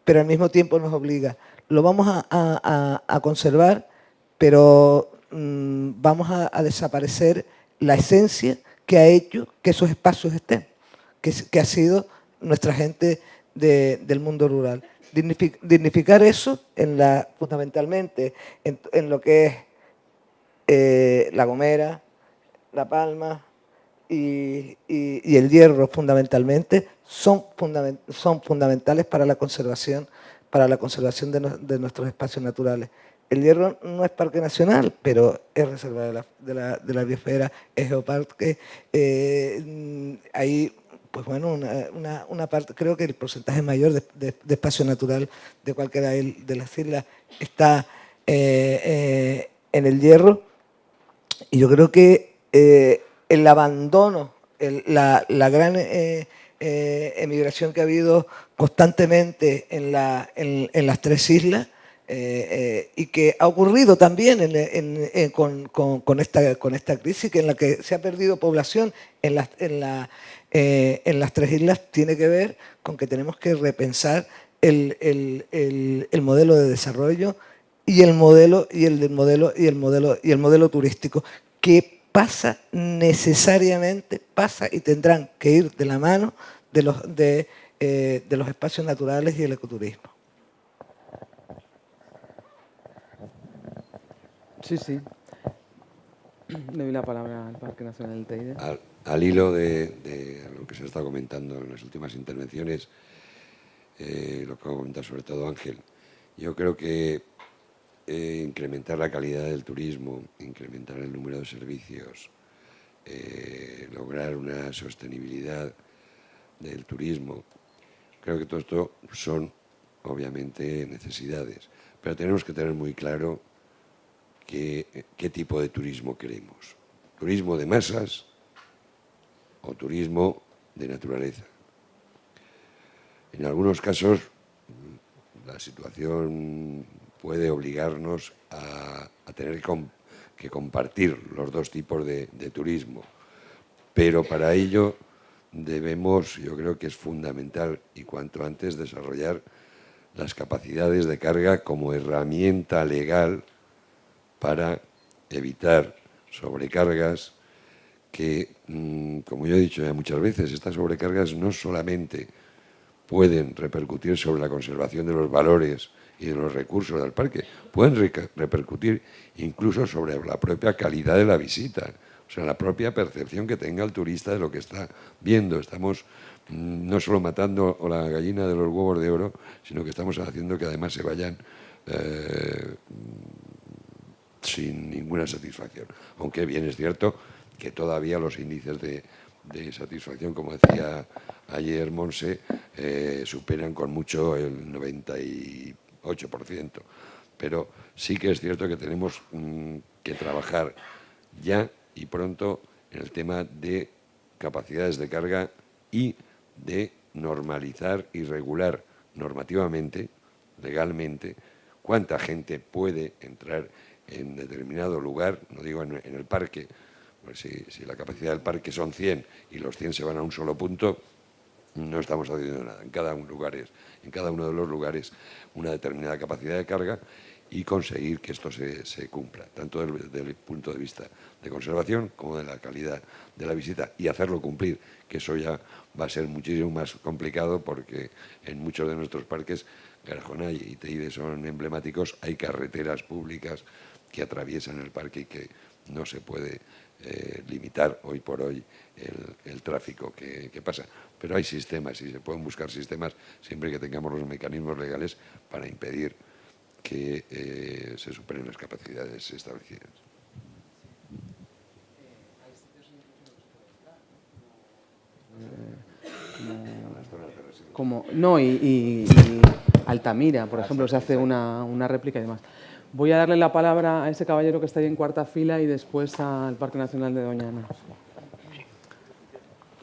pero al mismo tiempo nos obliga. Lo vamos a conservar, pero vamos a desaparecer la esencia que ha hecho que esos espacios estén, que ha sido nuestra gente del mundo rural. Dignificar eso fundamentalmente en lo que es La Gomera, La Palma y el Hierro fundamentalmente son fundamentales para la conservación de nuestros espacios naturales. El Hierro no es parque nacional, pero es reserva de la biosfera, es geoparque. Ahí, pues bueno, una parte, creo que el porcentaje mayor de espacio natural de cualquiera de las islas está en el Hierro. Y yo creo que el abandono, la gran emigración que ha habido constantemente en las tres islas y que ha ocurrido también con esta crisis, en la que se ha perdido población en las tres islas, tiene que ver con que tenemos que repensar el modelo de desarrollo y el modelo turístico, que pasa necesariamente, y tendrán que ir de la mano de los espacios naturales y el ecoturismo. Sí, sí. Le doy la palabra al Parque Nacional del Teide. Al hilo de lo que se está comentando en las últimas intervenciones, lo que ha comentado sobre todo Ángel, yo creo que incrementar la calidad del turismo, incrementar el número de servicios, lograr una sostenibilidad del turismo, creo que todo esto son obviamente necesidades, pero tenemos que tener muy claro qué tipo de turismo queremos. ¿Turismo de masas o turismo de naturaleza? En algunos casos la situación puede obligarnos a tener que compartir los dos tipos de turismo, pero para ello debemos, yo creo que es fundamental y cuanto antes desarrollar las capacidades de carga como herramienta legal para evitar sobrecargas que, como yo he dicho ya muchas veces, estas sobrecargas no solamente pueden repercutir sobre la conservación de los valores y de los recursos del parque, pueden repercutir incluso sobre la propia calidad de la visita, o sea, la propia percepción que tenga el turista de lo que está viendo. Estamos no solo matando la gallina de los huevos de oro, sino que estamos haciendo que además se vayan sin ninguna satisfacción. Aunque bien es cierto que todavía los índices de satisfacción, como decía ayer Monse, superan con mucho el 98%. Pero sí que es cierto que tenemos que trabajar ya y pronto en el tema de capacidades de carga y de normalizar y regular normativamente, legalmente, cuánta gente puede entrar en determinado lugar, no digo en el parque, pues si la capacidad del parque son 100 y los 100 se van a un solo punto, no estamos haciendo nada. En cada uno de los lugares una determinada capacidad de carga y conseguir que esto se cumpla, tanto desde el punto de vista de conservación como de la calidad de la visita, y hacerlo cumplir, que eso ya va a ser muchísimo más complicado porque en muchos de nuestros parques, Garajona y Teide son emblemáticos, hay carreteras públicas que atraviesan el parque y que no se puede limitar hoy por hoy el tráfico que pasa. Pero hay sistemas y se pueden buscar sistemas siempre que tengamos los mecanismos legales para impedir que se superen las capacidades establecidas. Y Altamira, por ejemplo, se hace una réplica y demás. Voy a darle la palabra a ese caballero que está ahí en cuarta fila y después al Parque Nacional de Doñana.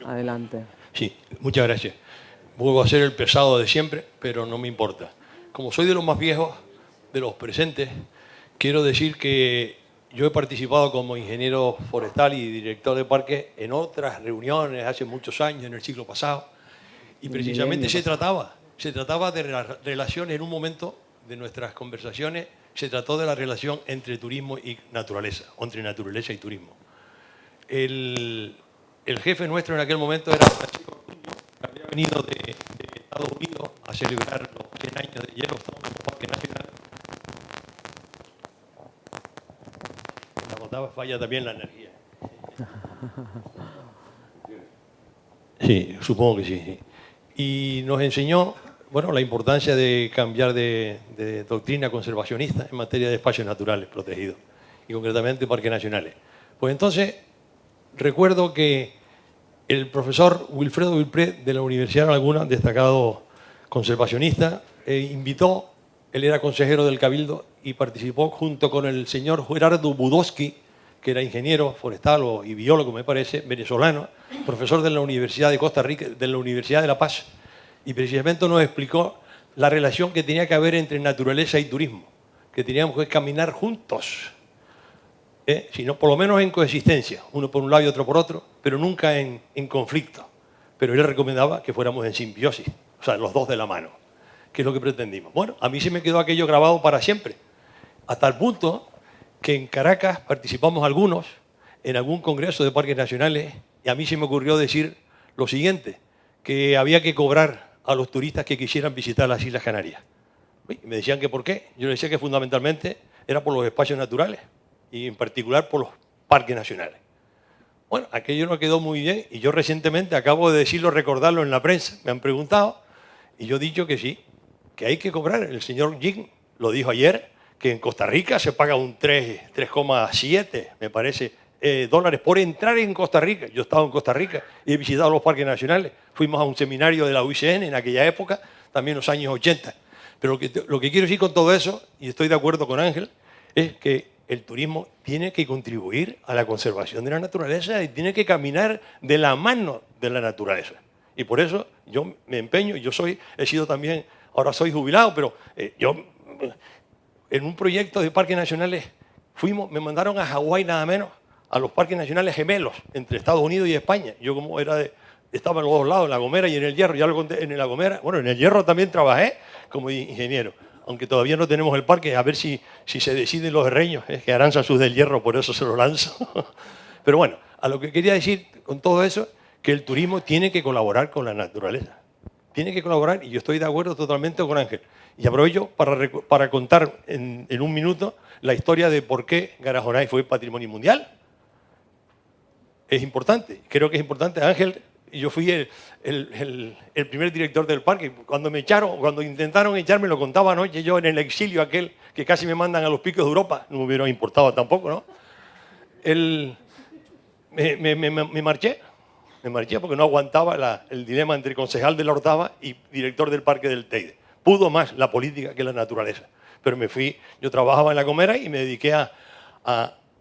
Adelante. Sí, muchas gracias. Vuelvo a ser el pesado de siempre, pero no me importa. Como soy de los más viejos, de los presentes, quiero decir que yo he participado como ingeniero forestal y director de parque en otras reuniones hace muchos años, en el siglo pasado, y precisamente se trataba de la relación en un momento de nuestras conversaciones, se trató de la relación entre turismo y naturaleza, o entre naturaleza y turismo. El jefe nuestro en aquel momento era Francisco Ortuño, que había venido de Estados Unidos a celebrar los 100 años de Yellowstone como Parque Nacional. La botaba falla también la energía. Sí, supongo que sí, sí. Y nos enseñó, bueno, la importancia de cambiar de doctrina conservacionista en materia de espacios naturales protegidos, y concretamente parques nacionales. Pues entonces, recuerdo que el profesor Wilfredo Vilpré de la Universidad de Laguna, destacado conservacionista, invitó, él era consejero del Cabildo y participó junto con el señor Gerardo Budowski, que era ingeniero forestal y biólogo, me parece, venezolano, profesor de la Universidad de Costa Rica, de la Universidad de La Paz, y precisamente nos explicó la relación que tenía que haber entre naturaleza y turismo, que teníamos que caminar juntos, sino por lo menos en coexistencia, uno por un lado y otro por otro, pero nunca en conflicto. Pero él recomendaba que fuéramos en simbiosis, o sea, los dos de la mano, que es lo que pretendimos. Bueno, a mí se me quedó aquello grabado para siempre, hasta el punto que en Caracas participamos algunos en algún congreso de parques nacionales y a mí se me ocurrió decir lo siguiente, que había que cobrar a los turistas que quisieran visitar las Islas Canarias. Y me decían que por qué. Yo les decía que fundamentalmente era por los espacios naturales y en particular por los parques nacionales. Bueno, aquello no quedó muy bien y yo recientemente acabo de decirlo, recordarlo en la prensa, me han preguntado y yo he dicho que sí, que hay que cobrar. El señor Jing lo dijo ayer, que en Costa Rica se paga un 3,7, me parece, dólares por entrar en Costa Rica. Yo he estado en Costa Rica y he visitado los parques nacionales. Fuimos a un seminario de la UICN en aquella época, también en los años 80. Pero lo que quiero decir con todo eso, y estoy de acuerdo con Ángel, es que el turismo tiene que contribuir a la conservación de la naturaleza y tiene que caminar de la mano de la naturaleza. Y por eso yo me empeño, he sido también, ahora soy jubilado, pero yo en un proyecto de parques nacionales me mandaron a Hawái nada menos, a los parques nacionales gemelos entre Estados Unidos y España. Yo como estaba en los dos lados, en La Gomera y en El Hierro, ya lo conté, en La Gomera, bueno, en El Hierro también trabajé como ingeniero, aunque todavía no tenemos el parque, a ver si se deciden los herreños, que Aranza sus del Hierro, por eso se lo lanzo. Pero bueno, a lo que quería decir con todo eso, que el turismo tiene que colaborar con la naturaleza. Tiene que colaborar y yo estoy de acuerdo totalmente con Ángel. Y aprovecho para contar en un minuto la historia de por qué Garajonay fue Patrimonio Mundial. Es importante, creo que es importante. Ángel, yo fui el primer director del parque. Cuando me echaron, cuando intentaron echarme, lo contaba anoche yo en el exilio aquel que casi me mandan a los picos de Europa. No me hubiera importado tampoco, ¿no? Me marché. Me marché porque no aguantaba el dilema entre concejal de la Orotava y director del Parque del Teide. Pudo más la política que la naturaleza. Pero me fui, yo trabajaba en La Gomera y me dediqué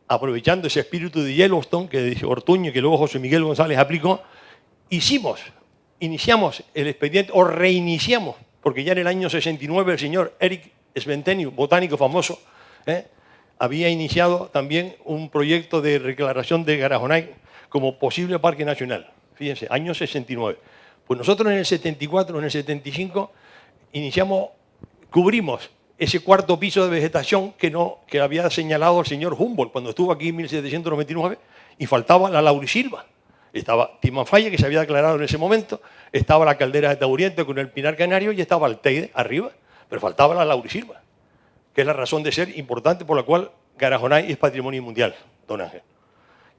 aprovechando ese espíritu de Yellowstone que dice Ortuño y que luego José Miguel González aplicó, iniciamos el expediente, o reiniciamos, porque ya en el año 69 el señor Eric Sventenius, botánico famoso, había iniciado también un proyecto de declaración de Garajonay como posible parque nacional. Fíjense, año 69. Pues nosotros en el 74, en el 75, cubrimos ese cuarto piso de vegetación que había señalado el señor Humboldt cuando estuvo aquí en 1799 y faltaba la laurisilva. Estaba Timanfaya, que se había declarado en ese momento, estaba la caldera de Tauriente con el pinar canario y estaba el Teide arriba, pero faltaba la laurisilva, que es la razón de ser importante por la cual Garajonay es patrimonio mundial, don Ángel.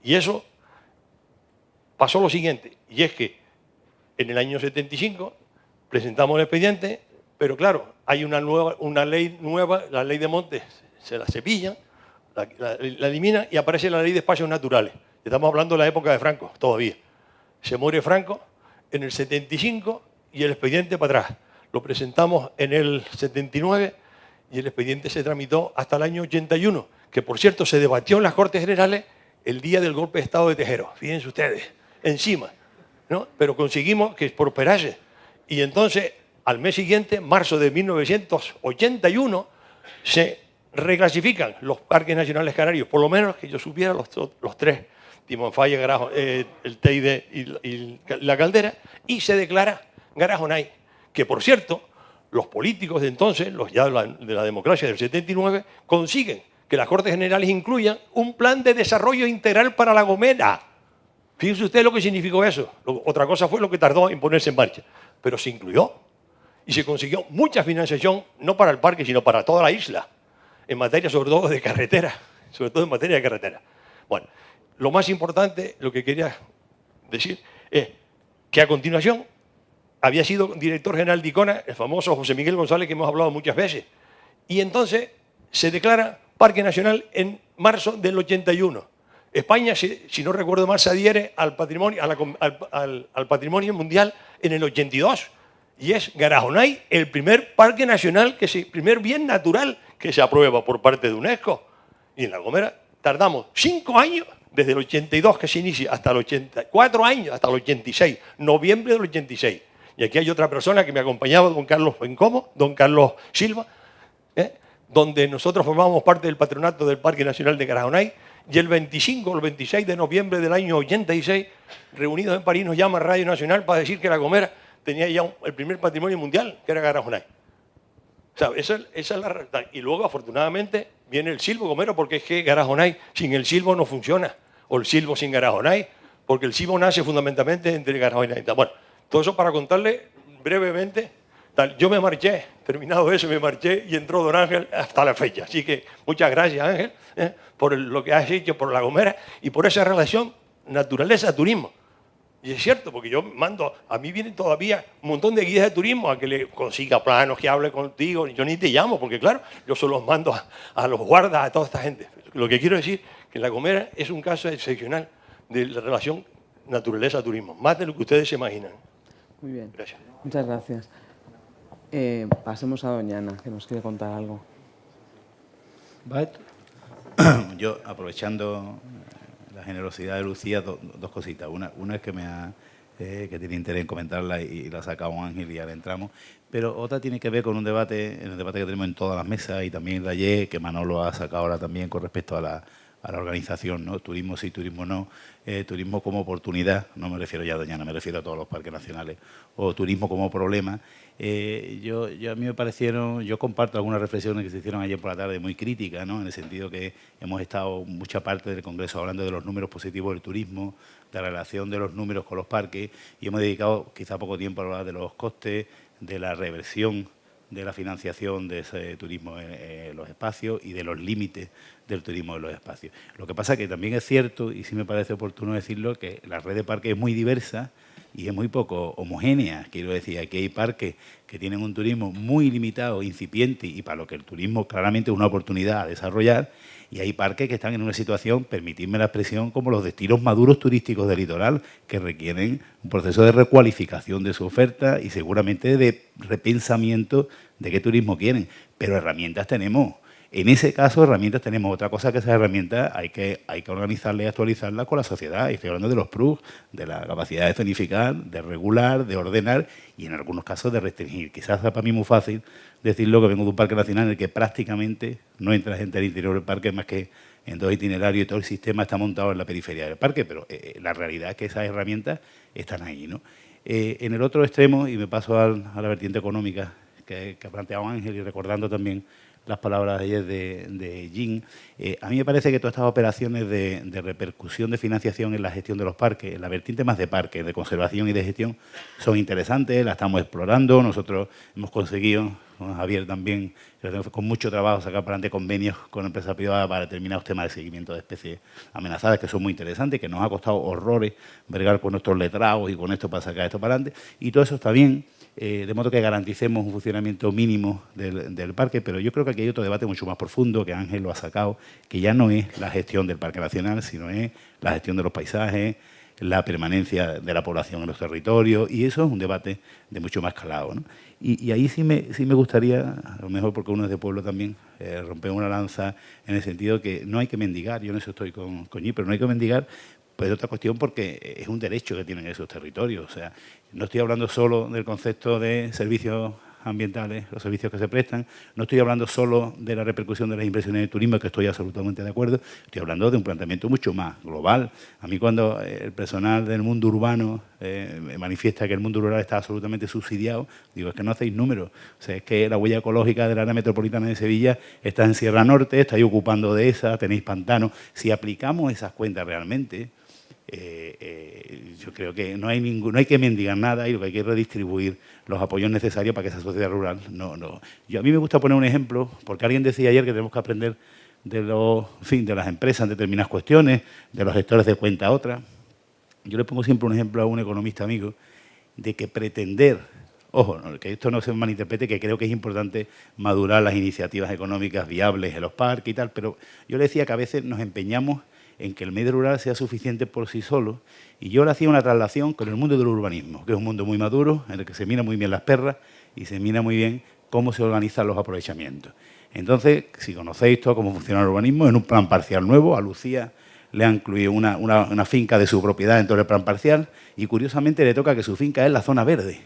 Y eso pasó lo siguiente, y es que en el año 75 presentamos el expediente, pero claro, hay una ley nueva, la ley de montes, se la cepillan, la eliminan y aparece la ley de espacios naturales. Estamos hablando de la época de Franco, todavía. Se muere Franco en el 75 y el expediente para atrás. Lo presentamos en el 79 y el expediente se tramitó hasta el año 81, que por cierto se debatió en las Cortes Generales el día del golpe de Estado de Tejero, fíjense ustedes, encima, ¿no? Pero conseguimos que prosperase. Y entonces, al mes siguiente, marzo de 1981, se reclasifican los parques nacionales canarios, por lo menos que yo supiera los tres, Timanfaya, el Teide y la Caldera, y se declara Garajonay, que por cierto, los políticos de entonces, los ya de la democracia del 79, consiguen que las Cortes Generales incluyan un plan de desarrollo integral para La Gomera. Fíjense usted lo que significó eso. Otra cosa fue lo que tardó en ponerse en marcha, pero se incluyó y se consiguió mucha financiación, no para el parque, sino para toda la isla, en materia sobre todo de carretera, sobre todo en materia de carretera. Bueno, lo más importante, lo que quería decir, es que a continuación había sido director general de ICONA el famoso José Miguel González, que hemos hablado muchas veces, y entonces se declara Parque Nacional en marzo del 81. España, si no recuerdo mal, se adhiere al patrimonio, al patrimonio mundial en el 82, y es Garajonay el primer parque nacional, primer bien natural que se aprueba por parte de UNESCO. Y en La Gomera tardamos 5 años, desde el 82 que se inicia hasta el 84 años, hasta el 86, noviembre del 86. Y aquí hay otra persona que me acompañaba, don Carlos Bencomo, don Carlos Silva, donde nosotros formábamos parte del patronato del Parque Nacional de Garajonay, y el 25 o el 26 de noviembre del año 86, reunidos en París, nos llama Radio Nacional para decir que La Gomera tenía ya el primer patrimonio mundial, que era Garajonay. O sea, esa es la realidad. Y luego, afortunadamente, viene el silbo gomero, porque es que Garajonay sin el silbo no funciona, o el silbo sin Garajonay, porque el silbo nace fundamentalmente entre Garajonay. Bueno, todo eso para contarle brevemente. Yo me marché, terminado eso, me marché y entró don Ángel hasta la fecha. Así que muchas gracias, Ángel, por lo que has hecho por La Gomera y por esa relación naturaleza-turismo. Y es cierto, porque yo mando, a mí vienen todavía un montón de guías de turismo a que le consiga planos, que hable contigo. Yo ni te llamo, porque claro, yo solo los mando a los guardas, a toda esta gente. Lo que quiero decir es que La Gomera es un caso excepcional de la relación naturaleza-turismo, más de lo que ustedes se imaginan. Muy bien. Gracias. Muchas gracias. Pasemos a doña Ana, que nos quiere contar algo. Yo, aprovechando la generosidad de Lucía, dos cositas. Una es que que tiene interés en comentarla y la ha sacado Ángel y ahora entramos. Pero otra tiene que ver con un debate, en el debate que tenemos en todas las mesas y también de ayer, que Manolo ha sacado ahora también con respecto a la organización, ¿no? Turismo sí, turismo no. Turismo como oportunidad, no me refiero ya a Doñana, me refiero a todos los parques nacionales, o turismo como problema. A mí me parecieron, yo comparto algunas reflexiones que se hicieron ayer por la tarde muy críticas, ¿no? En el sentido que hemos estado mucha parte del Congreso hablando de los números positivos del turismo, de la relación de los números con los parques, y hemos dedicado quizá poco tiempo a hablar de los costes, de la reversión de la financiación de ese turismo en los espacios y de los límites del turismo en los espacios. Lo que pasa es que también es cierto, y sí me parece oportuno decirlo, que la red de parques es muy diversa y es muy poco homogénea. Quiero decir, aquí hay parques que tienen un turismo muy limitado, incipiente, y para lo que el turismo claramente es una oportunidad a desarrollar, y hay parques que están en una situación, permitidme la expresión, como los destinos maduros turísticos del litoral, que requieren un proceso de recualificación de su oferta y seguramente de repensamiento de qué turismo quieren. Pero herramientas tenemos. En ese caso, herramientas tenemos. Otra cosa que esas herramientas hay que organizarlas y actualizarlas con la sociedad. Y estoy hablando de los PRUG, de la capacidad de zonificar, de regular, de ordenar y en algunos casos de restringir. Quizás para mí es muy fácil decirlo, que vengo de un parque nacional en el que prácticamente no entra gente al interior del parque más que en 2 itinerarios y todo el sistema está montado en la periferia del parque, pero la realidad es que esas herramientas están ahí, ¿no? En el otro extremo, y me paso a la vertiente económica que ha planteado Ángel y recordando también las palabras de ayer de Jean, a mí me parece que todas estas operaciones de repercusión de financiación en la gestión de los parques, en la vertiente más de parques, de conservación y de gestión, son interesantes, las estamos explorando. Nosotros hemos conseguido, con Javier también, con mucho trabajo, sacar para adelante convenios con empresas privadas para determinados temas de seguimiento de especies amenazadas, que son muy interesantes, que nos ha costado horrores bregar con nuestros letrados y con esto para sacar esto para adelante, y todo eso está bien. De modo que garanticemos un funcionamiento mínimo del parque, pero yo creo que aquí hay otro debate mucho más profundo, que Ángel lo ha sacado, que ya no es la gestión del Parque Nacional, sino es la gestión de los paisajes, la permanencia de la población en los territorios, y eso es un debate de mucho más calado, ¿no? Y ahí sí me gustaría, a lo mejor porque uno es de pueblo también, romper una lanza en el sentido que no hay que mendigar, yo en eso estoy con Ñi, pero no hay que mendigar, pues otra cuestión porque es un derecho que tienen esos territorios. O sea, no estoy hablando solo del concepto de servicios ambientales, los servicios que se prestan, no estoy hablando solo de la repercusión de las inversiones en el turismo, que estoy absolutamente de acuerdo, estoy hablando de un planteamiento mucho más global. A mí cuando el personal del mundo urbano me manifiesta que el mundo rural está absolutamente subsidiado, digo, es que no hacéis números. O sea, es que la huella ecológica del área metropolitana de Sevilla está en Sierra Norte, estáis ocupando de esa, tenéis pantanos. Si aplicamos esas cuentas realmente, yo creo que no hay que mendigar nada y lo que hay que redistribuir los apoyos necesarios para que esa sociedad rural no. A mí me gusta poner un ejemplo, porque alguien decía ayer que tenemos que aprender de las empresas en determinadas cuestiones, de los gestores de cuenta a otras. Yo le pongo siempre un ejemplo a un economista amigo de que pretender, ojo, que esto no se malinterprete, que creo que es importante madurar las iniciativas económicas viables en los parques y tal, pero yo le decía que a veces nos empeñamos en que el medio rural sea suficiente por sí solo, y yo le hacía una traslación con el mundo del urbanismo, que es un mundo muy maduro, en el que se mira muy bien las perras y se mira muy bien cómo se organizan los aprovechamientos. Entonces, si conocéis todo cómo funciona el urbanismo, en un plan parcial nuevo, a Lucía le han incluido una finca de su propiedad dentro del plan parcial, y curiosamente le toca que su finca es la zona verde.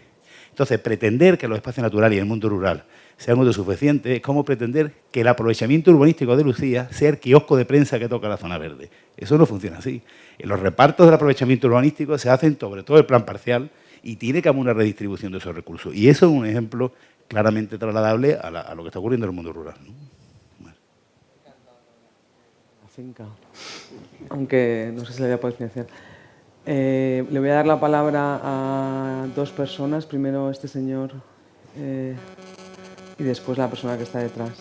Entonces, pretender que los espacios naturales y el mundo rural sean autosuficientes es como pretender que el aprovechamiento urbanístico de Lucía sea el kiosco de prensa que toca la zona verde. Eso no funciona así. Los repartos del aprovechamiento urbanístico se hacen sobre todo el plan parcial y tiene que haber una redistribución de esos recursos. Y eso es un ejemplo claramente trasladable a lo que está ocurriendo en el mundo rural, ¿no? Bueno. La finca, aunque no sé si le voy a poder financiar. Le voy a dar la palabra a dos personas, primero este señor y después la persona que está detrás.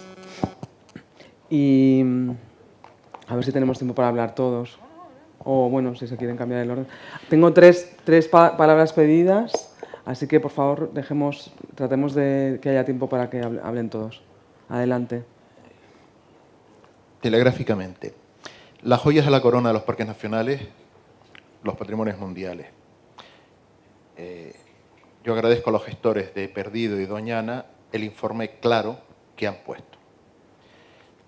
Y a ver si tenemos tiempo para hablar todos, o bueno, si se quieren cambiar el orden. Tengo tres palabras pedidas, así que por favor tratemos de que haya tiempo para que hablen todos. Adelante. Telegráficamente. Las joyas de la corona de los parques nacionales, los patrimonios mundiales. Yo agradezco a los gestores de Perdido y Doñana el informe claro que han puesto.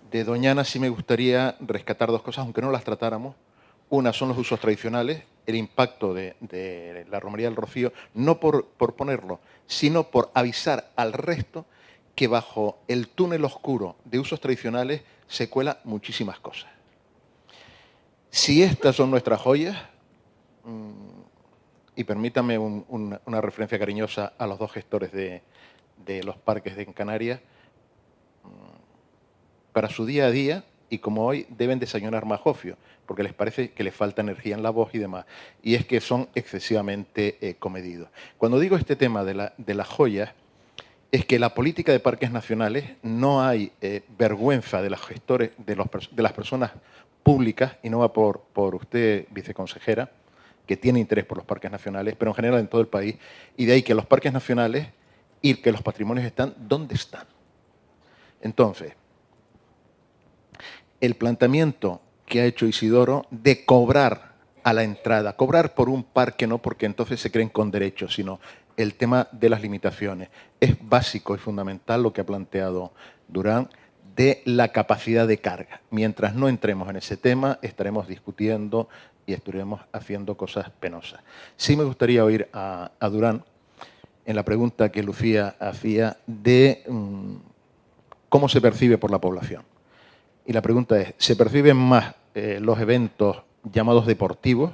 De Doñana sí me gustaría rescatar dos cosas, aunque no las tratáramos. Una son los usos tradicionales, el impacto de la romería del Rocío, no por ponerlo, sino por avisar al resto que bajo el túnel oscuro de usos tradicionales se cuelan muchísimas cosas. Si estas son nuestras joyas, y permítame una referencia cariñosa a los dos gestores de los parques en Canarias, para su día a día, y como hoy, deben desayunar más jofio, porque les parece que les falta energía en la voz y demás, y es que son excesivamente comedidos. Cuando digo este tema de las joyas, es que la política de parques nacionales no hay vergüenza de los gestores, de las personas públicas, y no va por usted, viceconsejera, que tiene interés por los parques nacionales, pero en general en todo el país, y de ahí que los parques nacionales y que los patrimonios están donde están. Entonces, el planteamiento que ha hecho Isidoro de cobrar a la entrada, cobrar por un parque, no porque entonces se creen con derechos, sino el tema de las limitaciones. Es básico y fundamental lo que ha planteado Durán de la capacidad de carga. Mientras no entremos en ese tema, estaremos discutiendo y estaremos haciendo cosas penosas. Sí me gustaría oír a Durán en la pregunta que Lucía hacía de cómo se percibe por la población. Y la pregunta es, ¿se perciben más los eventos llamados deportivos?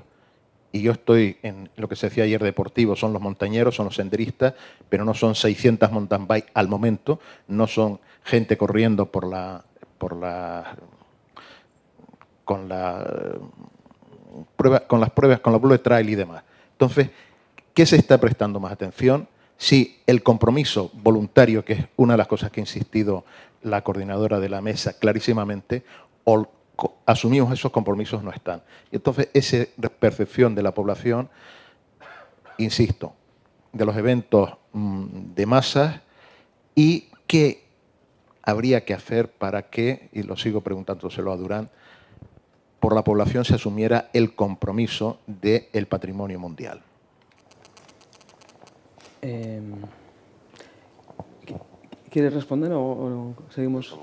Y yo estoy en lo que se decía ayer deportivos, son los montañeros, son los senderistas, pero no son 600 mountain bike al momento, no son gente corriendo con la bullet trail y demás. Entonces, ¿qué se está prestando más atención? Si el compromiso voluntario, que es una de las cosas que ha insistido la coordinadora de la mesa clarísimamente, o asumimos esos compromisos no están. Y entonces esa percepción de la población, insisto, de los eventos de masas, y qué habría que hacer para que, y lo sigo preguntándoselo a Durán, por la población se asumiera el compromiso del patrimonio mundial. ¿Quieres responder o seguimos?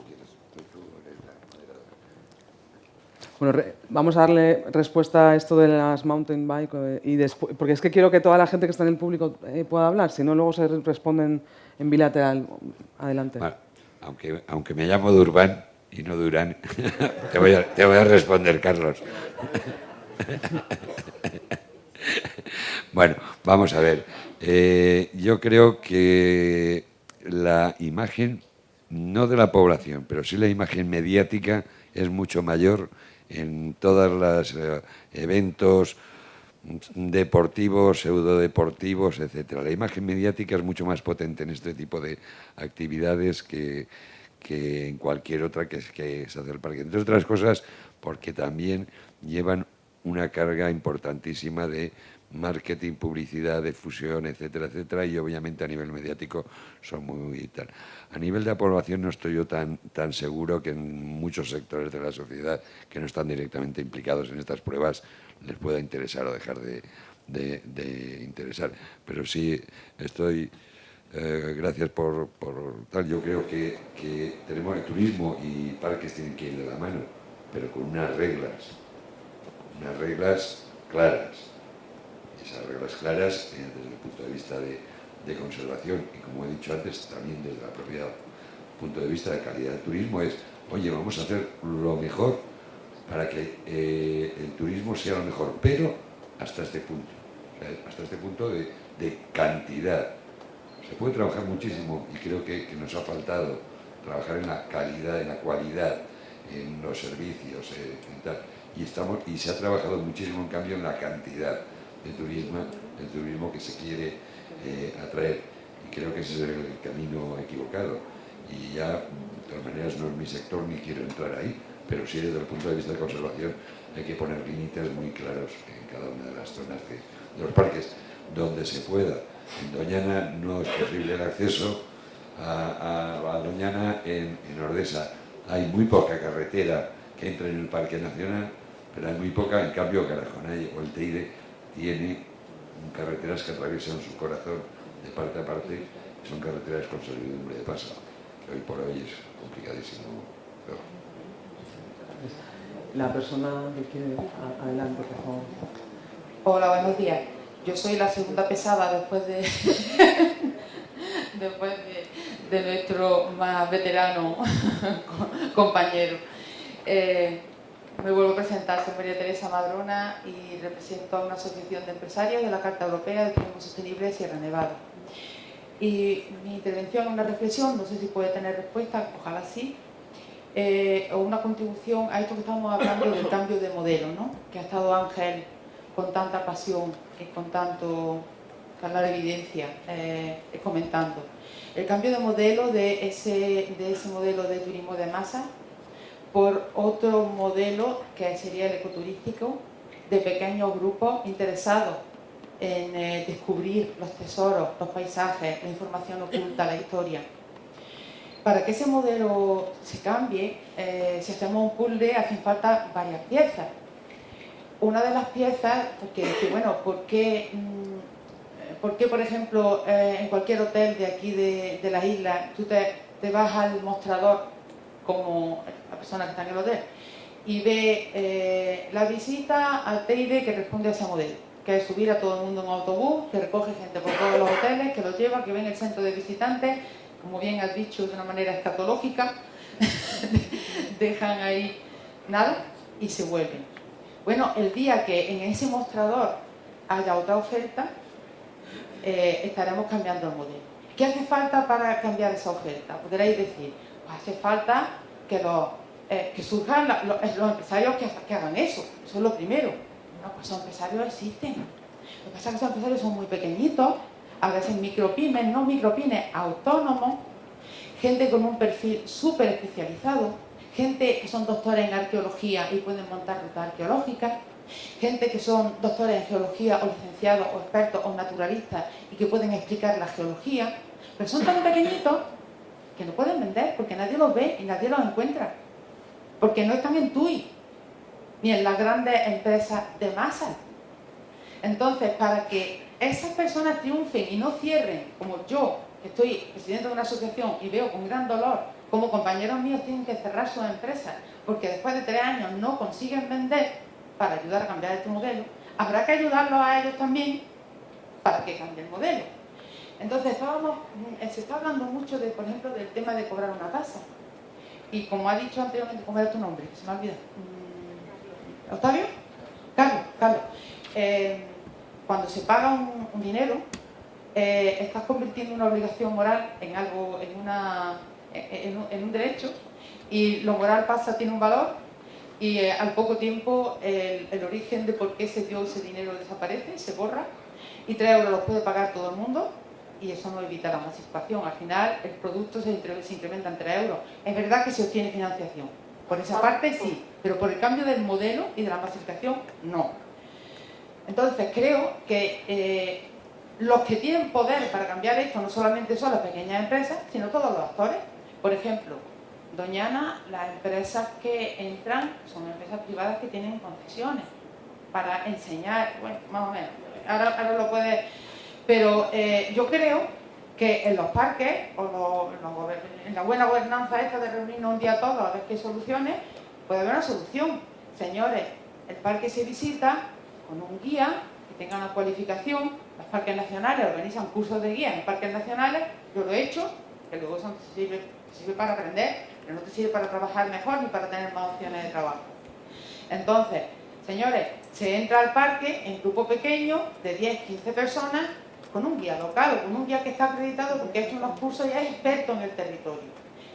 Bueno, vamos a darle respuesta a esto de las mountain bike y después, porque es que quiero que toda la gente que está en el público pueda hablar, si no luego se responden en bilateral. Adelante. Bueno, aunque me llamo Durban y no Durán, te voy a responder, Carlos. Bueno, vamos a ver. Yo creo que la imagen, no de la población, pero sí la imagen mediática es mucho mayor en todos los eventos deportivos, pseudodeportivos, etcétera. La imagen mediática es mucho más potente en este tipo de actividades que en cualquier otra que se hace el parque. Entre otras cosas, porque también llevan una carga importantísima de marketing, publicidad, difusión, etcétera, etcétera, y obviamente a nivel mediático son muy tal. A nivel de aprobación no estoy yo tan seguro que en muchos sectores de la sociedad que no están directamente implicados en estas pruebas les pueda interesar o dejar de interesar. Pero sí estoy... gracias por tal. Yo creo que tenemos el turismo y parques tienen que ir de la mano, pero con unas reglas claras. Y esas reglas claras, desde el punto de vista de conservación y, como he dicho antes, también desde el propio punto de vista de calidad del turismo, es, oye, vamos a hacer lo mejor para que el turismo sea lo mejor, pero hasta este punto, hasta este punto de cantidad. Se puede trabajar muchísimo y creo que nos ha faltado trabajar en la calidad, en la cualidad, en los servicios, en tal. Y se ha trabajado muchísimo, en cambio, en la cantidad de turismo que se quiere atraer. Y creo que ese es el camino equivocado. Y ya, de todas maneras, no es mi sector ni quiero entrar ahí, pero sí desde el punto de vista de conservación hay que poner límites muy claros en cada una de las zonas de los parques, donde se pueda. En Doñana no es posible el acceso a Doñana en Ordesa. Hay muy poca carretera que entre en el Parque Nacional, pero hay muy poca. En cambio, Garajonay o el Teide tiene carreteras que atraviesan su corazón de parte a parte, que son carreteras con servidumbre de paso, que hoy por hoy es complicadísimo. Pero... La persona que quiere... Adelante, por favor. Hola, buenos días. Yo soy la segunda pesada después de nuestro más veterano compañero. Me vuelvo a presentar, soy María Teresa Madrona y represento a una asociación de empresarios de la Carta Europea de Turismo Sostenible de Sierra Nevada. Y mi intervención es una reflexión, no sé si puede tener respuesta, ojalá sí, o una contribución a esto que estamos hablando del cambio de modelo, ¿no? Que ha estado Ángel con tanta pasión y con tanto clara evidencia comentando. El cambio de modelo de ese modelo de turismo de masa por otro modelo que sería el ecoturístico, de pequeños grupos interesados en descubrir los tesoros, los paisajes, la información oculta, la historia. Para que ese modelo se cambie, si hacemos un puzzle, hacen falta varias piezas. Una de las piezas, porque bueno, ¿por qué, por ejemplo, en cualquier hotel de aquí de las islas, tú te vas al mostrador como la persona que está en el hotel y ve la visita al Teide que responde a ese modelo, que es subir a todo el mundo en un autobús, que recoge gente por todos los hoteles, que los lleva, que ven el centro de visitantes, como bien has dicho de una manera escatológica, dejan ahí nada y se vuelven. Bueno, el día que en ese mostrador haya otra oferta, estaremos cambiando el modelo. ¿Qué hace falta para cambiar esa oferta? Podréis decir, pues hace falta que surjan los empresarios que hagan eso. Eso es lo primero. No, pues esos empresarios existen. Lo que pasa es que esos empresarios son muy pequeñitos, a veces micropymes, no micropymes, autónomos, gente con un perfil súper especializado, gente que son doctores en arqueología y pueden montar rutas arqueológicas, gente que son doctores en geología o licenciados o expertos o naturalistas y que pueden explicar la geología, pero son tan pequeñitos que no pueden vender porque nadie los ve y nadie los encuentra, porque no están en TUI. ni en las grandes empresas de masa. Entonces, para que esas personas triunfen y no cierren, como yo, que estoy presidente de una asociación y veo con gran dolor como compañeros míos tienen que cerrar sus empresas porque después de 3 años no consiguen vender para ayudar a cambiar este modelo, habrá que ayudarlos a ellos también para que cambie el modelo. Entonces, se está hablando mucho, por ejemplo, del tema de cobrar una tasa. Y como ha dicho anteriormente, ¿cómo era tu nombre? Se me ha olvidado. ¿Octavio? Carlos. Cuando se paga un dinero, estás convirtiendo una obligación moral en algo, en un derecho, y lo moral tiene un valor, y al poco tiempo el origen de por qué se dio ese dinero desaparece, se borra, y 3 euros los puede pagar todo el mundo, y eso no evita la masificación. Al final el producto se incrementa en 3 euros. Es verdad que se obtiene financiación, por esa parte sí, pero por el cambio del modelo y de la masificación no. Entonces creo que los que tienen poder para cambiar esto no solamente son las pequeñas empresas, sino todos los actores. Por ejemplo, Doñana, las empresas que entran son empresas privadas que tienen concesiones para enseñar, bueno, más o menos, ahora lo puede... Pero yo creo que en los parques, o en la buena gobernanza esta de reunirnos un día todos a ver qué soluciones, puede haber una solución. Señores, el parque se visita con un guía que tenga una cualificación. Los parques nacionales organizan cursos de guía en parques nacionales, yo lo he hecho, que luego sirve para aprender, pero no te sirve para trabajar mejor ni para tener más opciones de trabajo. Entonces, señores, se entra al parque en grupo pequeño de 10, 15 personas con un guía local o con un guía que está acreditado porque ha hecho unos cursos y es experto en el territorio.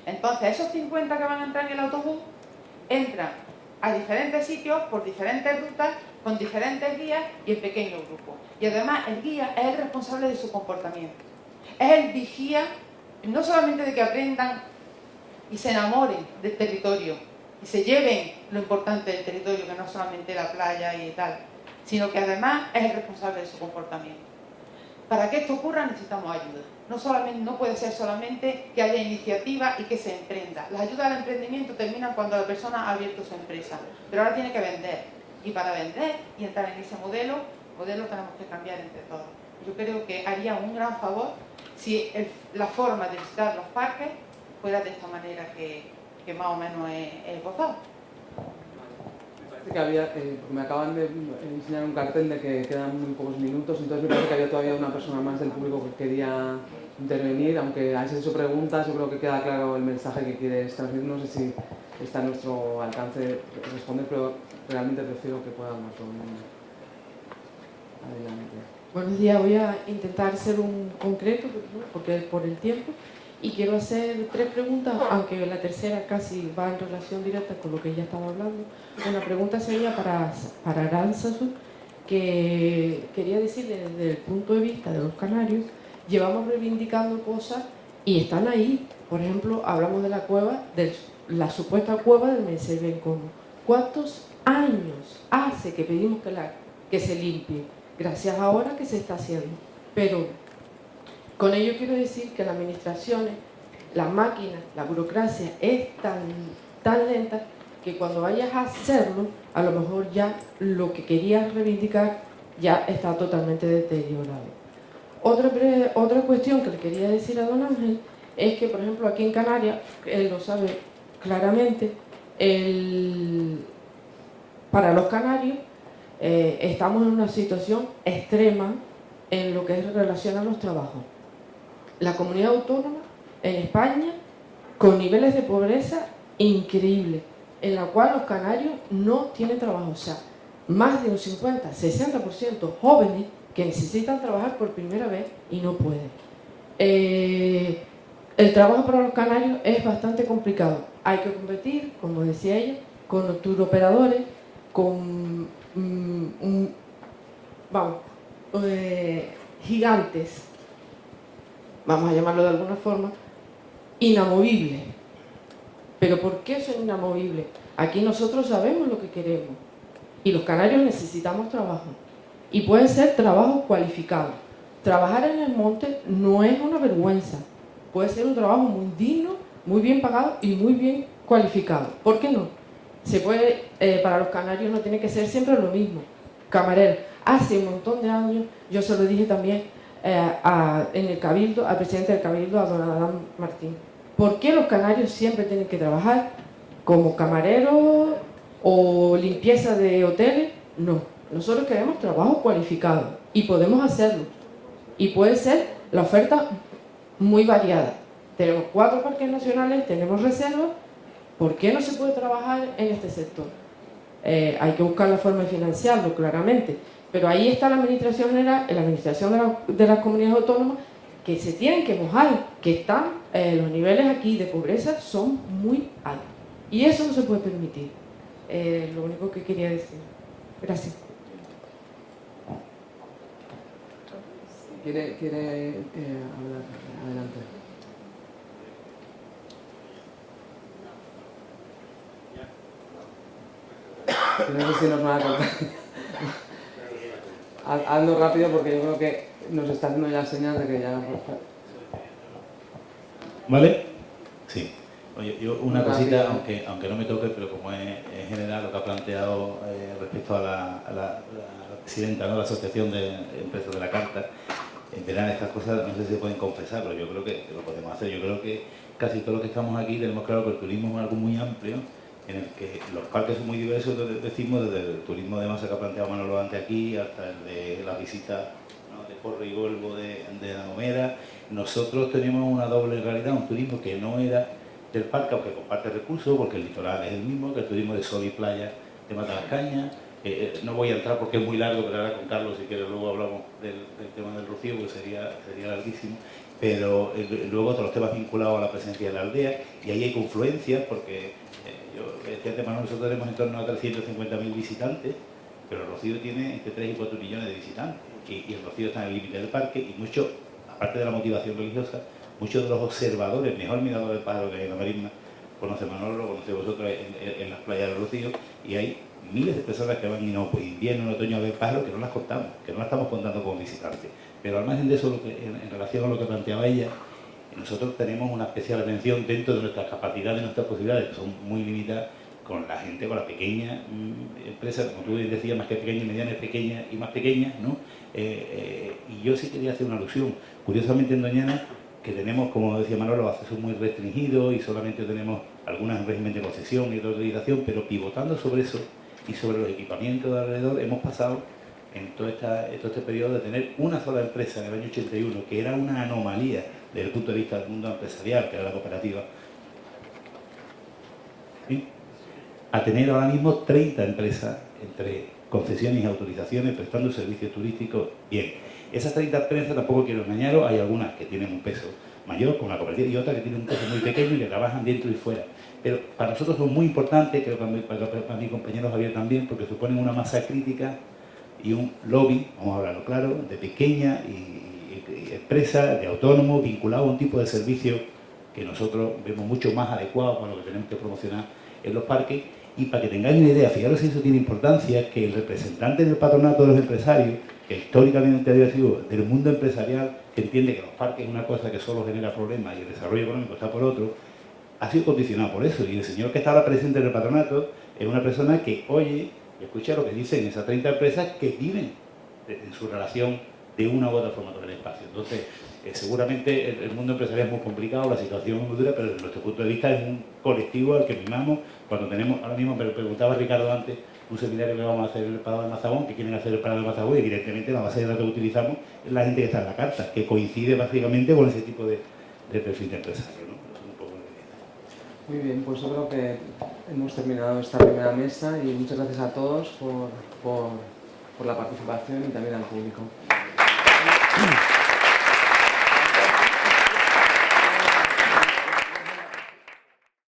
Entonces, esos 50 que van a entrar en el autobús entran a diferentes sitios, por diferentes rutas, con diferentes guías y en pequeños grupos. Y además el guía es el responsable de su comportamiento. Es el vigía, no solamente de que aprendan y se enamoren del territorio y se lleven lo importante del territorio, que no es solamente la playa y tal, sino que además es el responsable de su comportamiento. Para que esto ocurra necesitamos ayuda. No puede ser solamente que haya iniciativa y que se emprenda. Las ayudas al emprendimiento terminan cuando la persona ha abierto su empresa, pero ahora tiene que vender. Y para vender y entrar en ese modelo tenemos que cambiar entre todos. Yo creo que haría un gran favor si la forma de visitar los parques fuera de esta manera que más o menos he esbozado. Que había, me acaban de enseñar un cartel de que quedan muy pocos minutos, entonces me parece que había todavía una persona más del público que quería intervenir, aunque hayas hecho preguntas, yo creo que queda claro el mensaje que quieres transmitir. No sé si está a nuestro alcance responder, pero realmente prefiero que pueda hablar todo el mundo. Adelante. Buenos días, voy a intentar ser un concreto, porque por el tiempo, y quiero hacer 3 preguntas, aunque la tercera casi va en relación directa con lo que ya estaba hablando. Una pregunta sería para Aránzazu, que quería decir desde el punto de vista de los canarios, llevamos reivindicando cosas y están ahí. Por ejemplo, hablamos de la cueva, de la supuesta cueva del Menselbencomo. ¿Cuántos años hace que pedimos que se limpie? Gracias ahora que se está haciendo. Pero con ello quiero decir que las administraciones, las máquinas, la burocracia es tan lenta que cuando vayas a hacerlo, a lo mejor ya lo que querías reivindicar ya está totalmente deteriorado. Otra cuestión que le quería decir a don Ángel es que, por ejemplo, aquí en Canarias, él lo sabe claramente, para los canarios estamos en una situación extrema en lo que es relación a los trabajos. La comunidad autónoma en España con niveles de pobreza increíbles, en la cual los canarios no tienen trabajo. O sea, más de un 50-60% jóvenes que necesitan trabajar por primera vez y no pueden. El trabajo para los canarios es bastante complicado. Hay que competir, como decía ella, con turoperadores, con gigantes, vamos a llamarlo de alguna forma, inamovibles. ¿Pero por qué son inamovibles? Aquí nosotros sabemos lo que queremos y los canarios necesitamos trabajo. Y puede ser trabajo cualificado. Trabajar en el monte no es una vergüenza. Puede ser un trabajo muy digno, muy bien pagado y muy bien cualificado. ¿Por qué no? Se puede, para los canarios no tiene que ser siempre lo mismo. Camarero, hace un montón de años, yo se lo dije también en el Cabildo, al presidente del Cabildo, a don Adán Martín. ¿Por qué los canarios siempre tienen que trabajar como camareros o limpieza de hoteles? No, nosotros queremos trabajo cualificado y podemos hacerlo. Y puede ser la oferta muy variada. Tenemos 4 parques nacionales, tenemos reservas. ¿Por qué no se puede trabajar en este sector? Hay que buscar la forma de financiarlo, claramente. Pero ahí está la Administración General, la Administración de las comunidades autónomas, que se tienen que mojar, que están, los niveles aquí de pobreza son muy altos. Y eso no se puede permitir. Lo único que quería decir. Gracias. ¿Quiere hablar? Adelante. No sé si nos van a cortar. Hazlo rápido porque yo creo que nos está haciendo ya señas de que ya... ¿Vale? Sí. Oye, yo una cosita, aunque no me toque, pero como es general lo que ha planteado respecto a la presidenta, ¿no?, la Asociación de Empresas de la Carta, en verano estas cosas no sé si se pueden confesar, pero yo creo que lo podemos hacer. Yo creo que casi todos los que estamos aquí tenemos claro que el turismo es algo muy amplio, en el que los parques son muy diversos, decimos, desde el turismo de masa que ha planteado Manolo antes aquí, hasta el de las visitas, ¿no?, de Porro y Golbo de La Gomera. Nosotros tenemos una doble realidad, un turismo que no era del parque, aunque comparte recursos, porque el litoral es el mismo, que el turismo de sol y playa de Matalascaña. No voy a entrar porque es muy largo, pero ahora con Carlos, si quieres, luego hablamos del tema del Rocío, porque sería larguísimo. Pero luego todos los temas vinculados a la presencia de la aldea, y ahí hay confluencias, porque yo decía antes, Manuel, nosotros tenemos en torno a 350.000 visitantes, pero el Rocío tiene entre 3 y 4 millones de visitantes, y el Rocío está en el límite del parque, y mucho, aparte de la motivación religiosa, muchos de los observadores, mejor mirador del pájaro que hay en la marisma, conoce Manolo, lo conoce vosotros en las playas del Rocío, y hay miles de personas que van en invierno, en otoño a ver pájaros, que no las contamos, que no las estamos contando como visitantes. Pero al margen de eso, en relación a lo que planteaba ella, nosotros tenemos una especial atención dentro de nuestras capacidades y nuestras posibilidades, que son muy limitadas, con la gente, con la pequeña empresa, como tú decías, más que pequeña, mediana, pequeña y más pequeña, ¿no? Y yo sí quería hacer una alusión. Curiosamente en Doñana, que tenemos, como decía Manolo, acceso muy restringido y solamente tenemos algunas en régimen de concesión y de autorización, pero pivotando sobre eso y sobre los equipamientos de alrededor, hemos pasado en todo este periodo de tener una sola empresa en el año 81, que era una anomalía desde el punto de vista del mundo empresarial, que era la cooperativa, ¿sí?, a tener ahora mismo 30 empresas entre concesiones y autorizaciones prestando servicios turísticos. Bien, esas 30 empresas, tampoco quiero engañaros, hay algunas que tienen un peso mayor, como la cooperativa, y otras que tienen un peso muy pequeño y que trabajan dentro y fuera. Pero para nosotros son muy importantes, creo que para mi compañero Javier también, porque suponen una masa crítica y un lobby, vamos a hablarlo claro, de pequeña y empresa, de autónomos, vinculado a un tipo de servicio que nosotros vemos mucho más adecuado para lo que tenemos que promocionar en los parques. Y para que tengáis una idea, fijaros si eso tiene importancia, que el representante del patronato de los empresarios, que históricamente había sido del mundo empresarial, que entiende que los parques es una cosa que solo genera problemas y el desarrollo económico está por otro, ha sido condicionado por eso. Y el señor que está ahora presente en el patronato es una persona que oye y escucha lo que dicen esas 30 empresas que viven en su relación de una u otra forma con el espacio. Entonces, seguramente el mundo empresarial es muy complicado, la situación es muy dura, pero desde nuestro punto de vista es un colectivo al que mimamos cuando tenemos, ahora mismo me lo preguntaba Ricardo antes, un seminario que vamos a hacer en el Parador de Mazagón, que quieren hacer el Parador de Mazagón, y evidentemente la base de datos que utilizamos es la gente que está en la carta, que coincide básicamente con ese tipo de perfil de empresario, ¿no? Muy bien, pues yo creo que hemos terminado esta primera mesa y muchas gracias a todos por la participación y también al público.